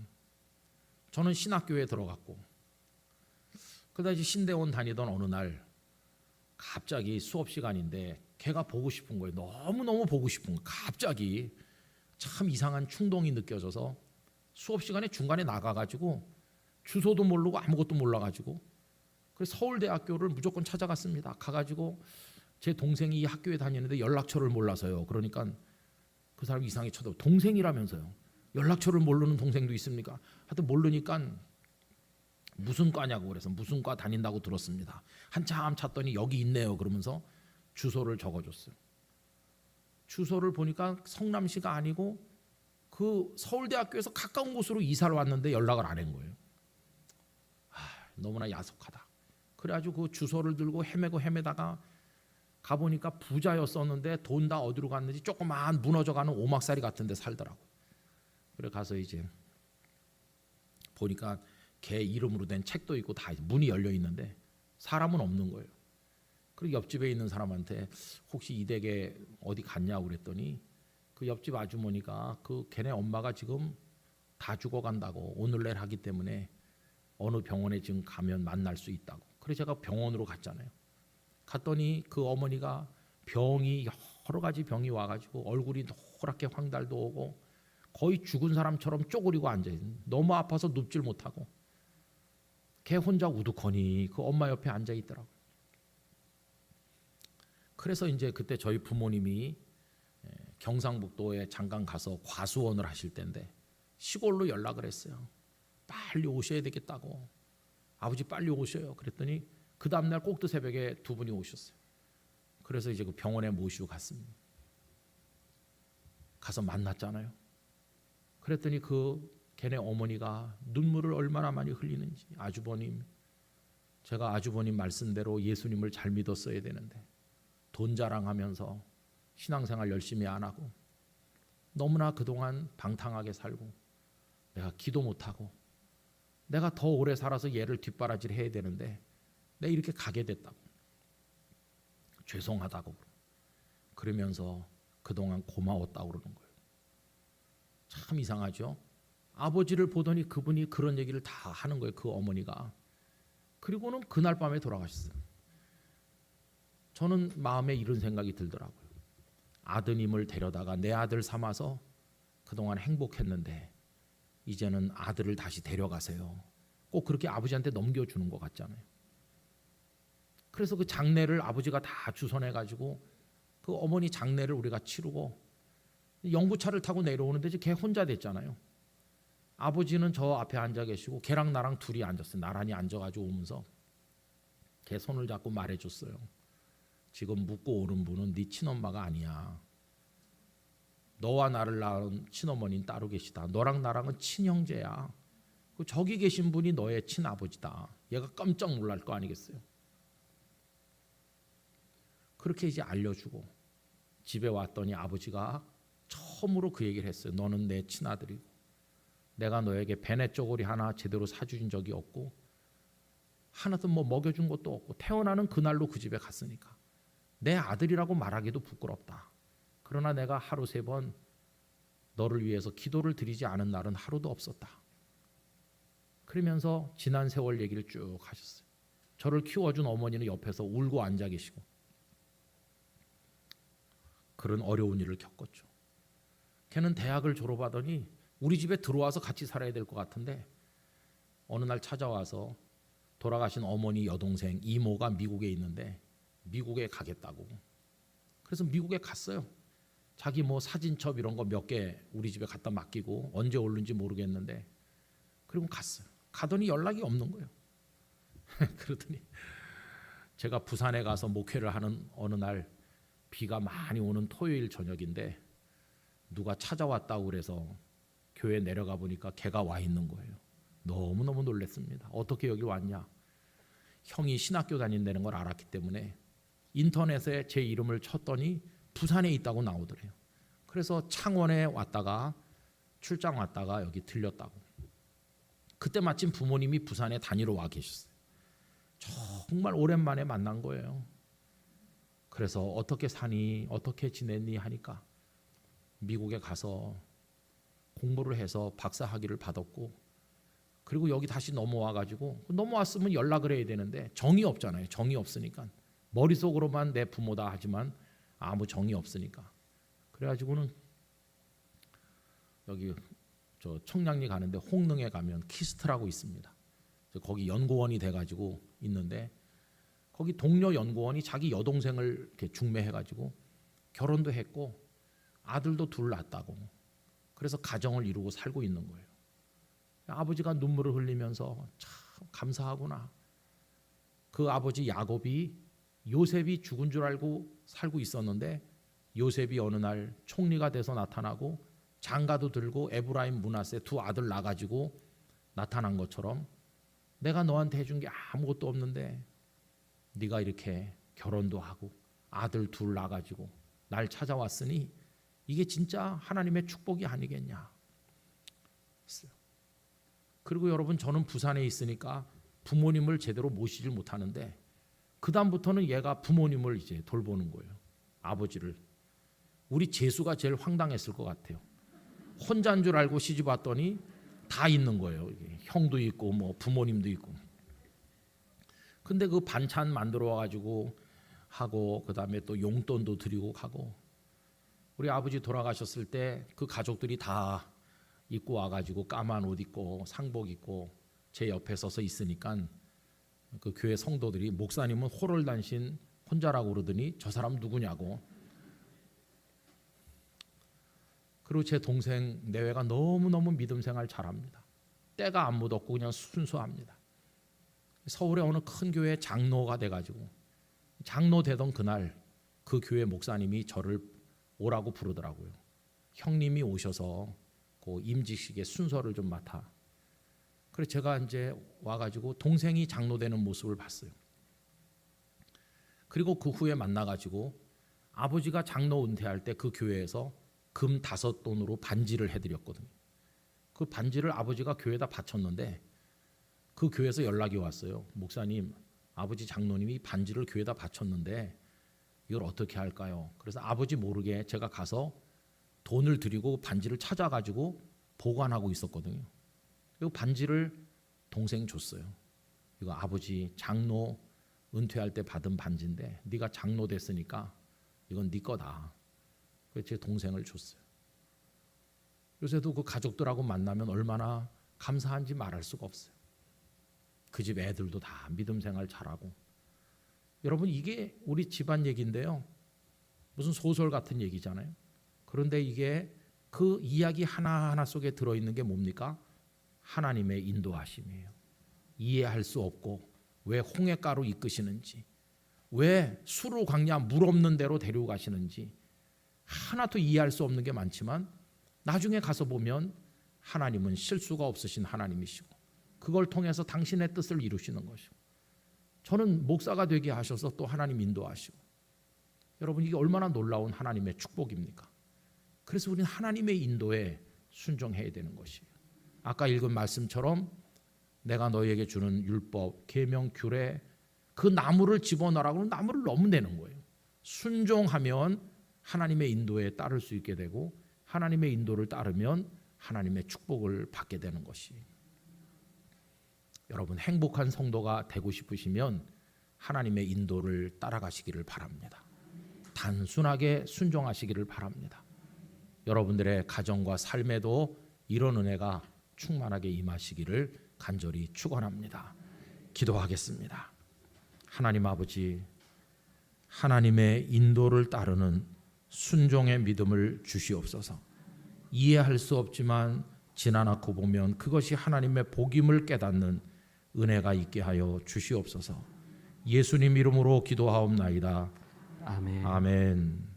저는 신학교에 들어갔고 그다음에 이제 신대원 다니던 어느 날 갑자기 수업 시간인데 걔가 보고 싶은 거예요. 너무너무 보고 싶은 거예요. 갑자기 참 이상한 충동이 느껴져서 수업 시간에 중간에 나가가지고 주소도 모르고 아무것도 몰라가지고 그래서 서울대학교를 무조건 찾아갔습니다. 가가지고 제 동생이 이 학교에 다니는데 연락처를 몰라서요. 그러니까 그 사람이 이상하게 쳐다보고 동생이라면서요. 연락처를 모르는 동생도 있습니까? 하여튼 모르니까 무슨 과냐고 그래서 무슨 과 다닌다고 들었습니다. 한참 찾더니 여기 있네요. 그러면서 주소를 적어줬어요. 주소를 보니까 성남시가 아니고 그 서울대학교에서 가까운 곳으로 이사를 왔는데 연락을 안 한 거예요. 너무나 야속하다. 그래가지고 그 주소를 들고 헤매다가 가보니까 부자였었는데 돈 다 어디로 갔는지 조그만 무너져가는 오막살이 같은 데 살더라고. 그래 가서 이제 보니까 걔 이름으로 된 책도 있고 다 문이 열려 있는데 사람은 없는 거예요. 그리고 옆집에 있는 사람한테 혹시 이 댁에 어디 갔냐고 그랬더니 그 옆집 아주머니가 그 걔네 엄마가 지금 다 죽어간다고 오늘 내일 하기 때문에 어느 병원에 지금 가면 만날 수 있다고. 그래서 제가 병원으로 갔잖아요. 갔더니 그 어머니가 병이 여러 가지 병이 와가지고 얼굴이 노랗게 황달도 오고 거의 죽은 사람처럼 쪼그리고 앉아있는 너무 아파서 눕질 못하고 걔 혼자 우두커니 그 엄마 옆에 앉아있더라고. 그래서 이제 그때 저희 부모님이 경상북도에 잠깐 가서 과수원을 하실 때인데 시골로 연락을 했어요. 빨리 오셔야 되겠다고. 아버지 빨리 오셔요. 그랬더니 그 다음날 꼭두 새벽에 두 분이 오셨어요. 그래서 이제 그 병원에 모시고 갔습니다. 가서 만났잖아요. 그랬더니 걔네 어머니가 눈물을 얼마나 많이 흘리는지, 아주버님, 제가 아주버님 말씀대로 예수님을 잘 믿었어야 되는데 돈 자랑하면서 신앙생활 열심히 안 하고 너무나 그동안 방탕하게 살고 내가 기도 못하고 내가 더 오래 살아서 얘를 뒷바라지를 해야 되는데 내가 이렇게 가게 됐다고, 죄송하다고 그러면서 그동안 고마웠다고 그러는 거예요. 참 이상하죠. 아버지를 보더니 그분이 그런 얘기를 다 하는 거예요. 그 어머니가. 그리고는 그날 밤에 돌아가셨어요. 저는 마음에 이런 생각이 들더라고요. 아드님을 데려다가 내 아들 삼아서 그동안 행복했는데 이제는 아들을 다시 데려가세요. 꼭 그렇게 아버지한테 넘겨주는 것 같잖아요. 그래서 그 장례를 아버지가 다 주선해가지고 그 어머니 장례를 우리가 치르고 영구차를 타고 내려오는데 이제 걔 혼자 됐잖아요. 아버지는 저 앞에 앉아 계시고 걔랑 나랑 둘이 앉았어요. 나란히 앉아가지고 오면서 걔 손을 잡고 말해줬어요. 지금 묻고 오는 분은 네 친엄마가 아니야. 너와 나를 낳은 친어머니는 따로 계시다. 너랑 나랑은 친형제야. 저기 계신 분이 너의 친아버지다. 얘가 깜짝 놀랄 거 아니겠어요. 그렇게 이제 알려주고 집에 왔더니 아버지가 처음으로 그 얘기를 했어요. 너는 내 친아들이고 내가 너에게 베네 쪼고리 하나 제대로 사준 적이 없고 하나도 뭐 먹여준 것도 없고 태어나는 그날로 그 집에 갔으니까 내 아들이라고 말하기도 부끄럽다. 그러나 내가 하루 3번 너를 위해서 기도를 드리지 않은 날은 하루도 없었다. 그러면서 지난 세월 얘기를 쭉 하셨어요. 저를 키워준 어머니는 옆에서 울고 앉아 계시고 그런 어려운 일을 겪었죠. 걔는 대학을 졸업하더니 우리 집에 들어와서 같이 살아야 될 것 같은데 어느 날 찾아와서 돌아가신 어머니 여동생 이모가 미국에 있는데 미국에 가겠다고. 그래서 미국에 갔어요. 자기 뭐 사진첩 이런 거 몇 개 우리 집에 갖다 맡기고 언제 오는지 모르겠는데 그리고 갔어요. 가더니 연락이 없는 거예요. 그러더니 제가 부산에 가서 목회를 하는 어느 날 비가 많이 오는 토요일 저녁인데 누가 찾아왔다고 그래서 교회 내려가 보니까 걔가 와 있는 거예요. 너무너무 놀랐습니다. 어떻게 여기 왔냐? 형이 신학교 다닌다는 걸 알았기 때문에 인터넷에 제 이름을 쳤더니 부산에 있다고 나오더래요. 그래서 창원에 왔다가 출장 왔다가 여기 들렸다고. 그때 마침 부모님이 부산에 다니러 와 계셨어요. 정말 오랜만에 만난 거예요. 그래서 어떻게 사니? 어떻게 지냈니? 하니까 미국에 가서 공부를 해서 박사 학위를 받았고 그리고 여기 다시 넘어와가지고 넘어왔으면 연락을 해야 되는데 정이 없잖아요. 정이 없으니까 머릿속으로만 내 부모다 하지만 아무 정이 없으니까 그래가지고는 여기 저 청량리 가는데 홍릉에 가면 키스트라고 있습니다. 거기 연구원이 돼가지고 있는데 거기 동료 연구원이 자기 여동생을 이렇게 중매해가지고 결혼도 했고 아들도 둘 낳았다고. 그래서 가정을 이루고 살고 있는 거예요. 아버지가 눈물을 흘리면서 참 감사하구나. 그 아버지 야곱이 요셉이 죽은 줄 알고 살고 있었는데 요셉이 어느 날 총리가 돼서 나타나고 장가도 들고 에브라임 므낫세 두 아들 낳아가지고 나타난 것처럼 내가 너한테 해준 게 아무것도 없는데 네가 이렇게 결혼도 하고 아들 둘 낳아가지고 날 찾아왔으니 이게 진짜 하나님의 축복이 아니겠냐. 그리고 여러분 저는 부산에 있으니까 부모님을 제대로 모시질 못하는데 그 다음부터는 얘가 부모님을 이제 돌보는 거예요. 아버지를. 우리 재수가 제일 황당했을 것 같아요. 혼자인 줄 알고 시집 왔더니 다 있는 거예요. 형도 있고 뭐 부모님도 있고. 근데 그 반찬 만들어 와가지고 하고 그 다음에 또 용돈도 드리고 가고 우리 아버지 돌아가셨을 때 그 가족들이 다 입고 와가지고 까만 옷 입고 상복 입고 제 옆에 서서 있으니까 그 교회 성도들이 목사님은 호롤단신 혼자라고 그러더니 저 사람 누구냐고. 그리고 제 동생 내외가 너무너무 믿음 생활 잘합니다. 때가 안 묻었고 그냥 순수합니다. 서울의 어느 큰 교회 장로가 돼가지고 장로 되던 그날 그 교회 목사님이 저를 오라고 부르더라고요. 형님이 오셔서 그 임직식의 순서를 좀 맡아. 그래서 제가 이제 와가지고 동생이 장로 되는 모습을 봤어요. 그리고 그 후에 만나가지고 아버지가 장로 은퇴할 때 그 교회에서 금 5돈으로 반지를 해드렸거든요. 그 반지를 아버지가 교회에다 바쳤는데 그 교회에서 연락이 왔어요. 목사님, 아버지 장로님이 반지를 교회에다 바쳤는데 이걸 어떻게 할까요? 그래서 아버지 모르게 제가 가서 돈을 드리고 반지를 찾아가지고 보관하고 있었거든요. 이 반지를 동생이 줬어요. 이거 아버지 장로 은퇴할 때 받은 반지인데 네가 장로 됐으니까 이건 네 거다. 그래서 제 동생을 줬어요. 요새도 그 가족들하고 만나면 얼마나 감사한지 말할 수가 없어요. 그 집 애들도 다 믿음 생활 잘하고. 여러분, 이게 우리 집안 얘기인데요. 무슨 소설 같은 얘기잖아요. 그런데 이게 그 이야기 하나하나 속에 들어있는 게 뭡니까? 하나님의 인도하심이에요. 이해할 수 없고 왜 홍해가로 이끄시는지, 왜 수루 광야 물 없는 데로 데려가시는지 하나도 이해할 수 없는 게 많지만 나중에 가서 보면 하나님은 실수가 없으신 하나님이시고 그걸 통해서 당신의 뜻을 이루시는 것이고, 저는 목사가 되게 하셔서 또 하나님 인도하시고, 여러분 이게 얼마나 놀라운 하나님의 축복입니까? 그래서 우리는 하나님의 인도에 순종해야 되는 것이에요. 아까 읽은 말씀처럼 내가 너희에게 주는 율법, 계명, 규례, 그 나무를 집어넣으라고 하면 나무를 넣으면 되는 거예요. 순종하면 하나님의 인도에 따를 수 있게 되고, 하나님의 인도를 따르면 하나님의 축복을 받게 되는 것이에요. 여러분, 행복한 성도가 되고 싶으시면 하나님의 인도를 따라가시기를 바랍니다. 단순하게 순종하시기를 바랍니다. 여러분들의 가정과 삶에도 이런 은혜가 충만하게 임하시기를 간절히 축원합니다. 기도하겠습니다. 하나님 아버지, 하나님의 인도를 따르는 순종의 믿음을 주시옵소서. 이해할 수 없지만 지나놓고 보면 그것이 하나님의 복임을 깨닫는 은혜가 있게 하여 주시옵소서. 예수님 이름으로 기도하옵나이다. 아멘. 아멘.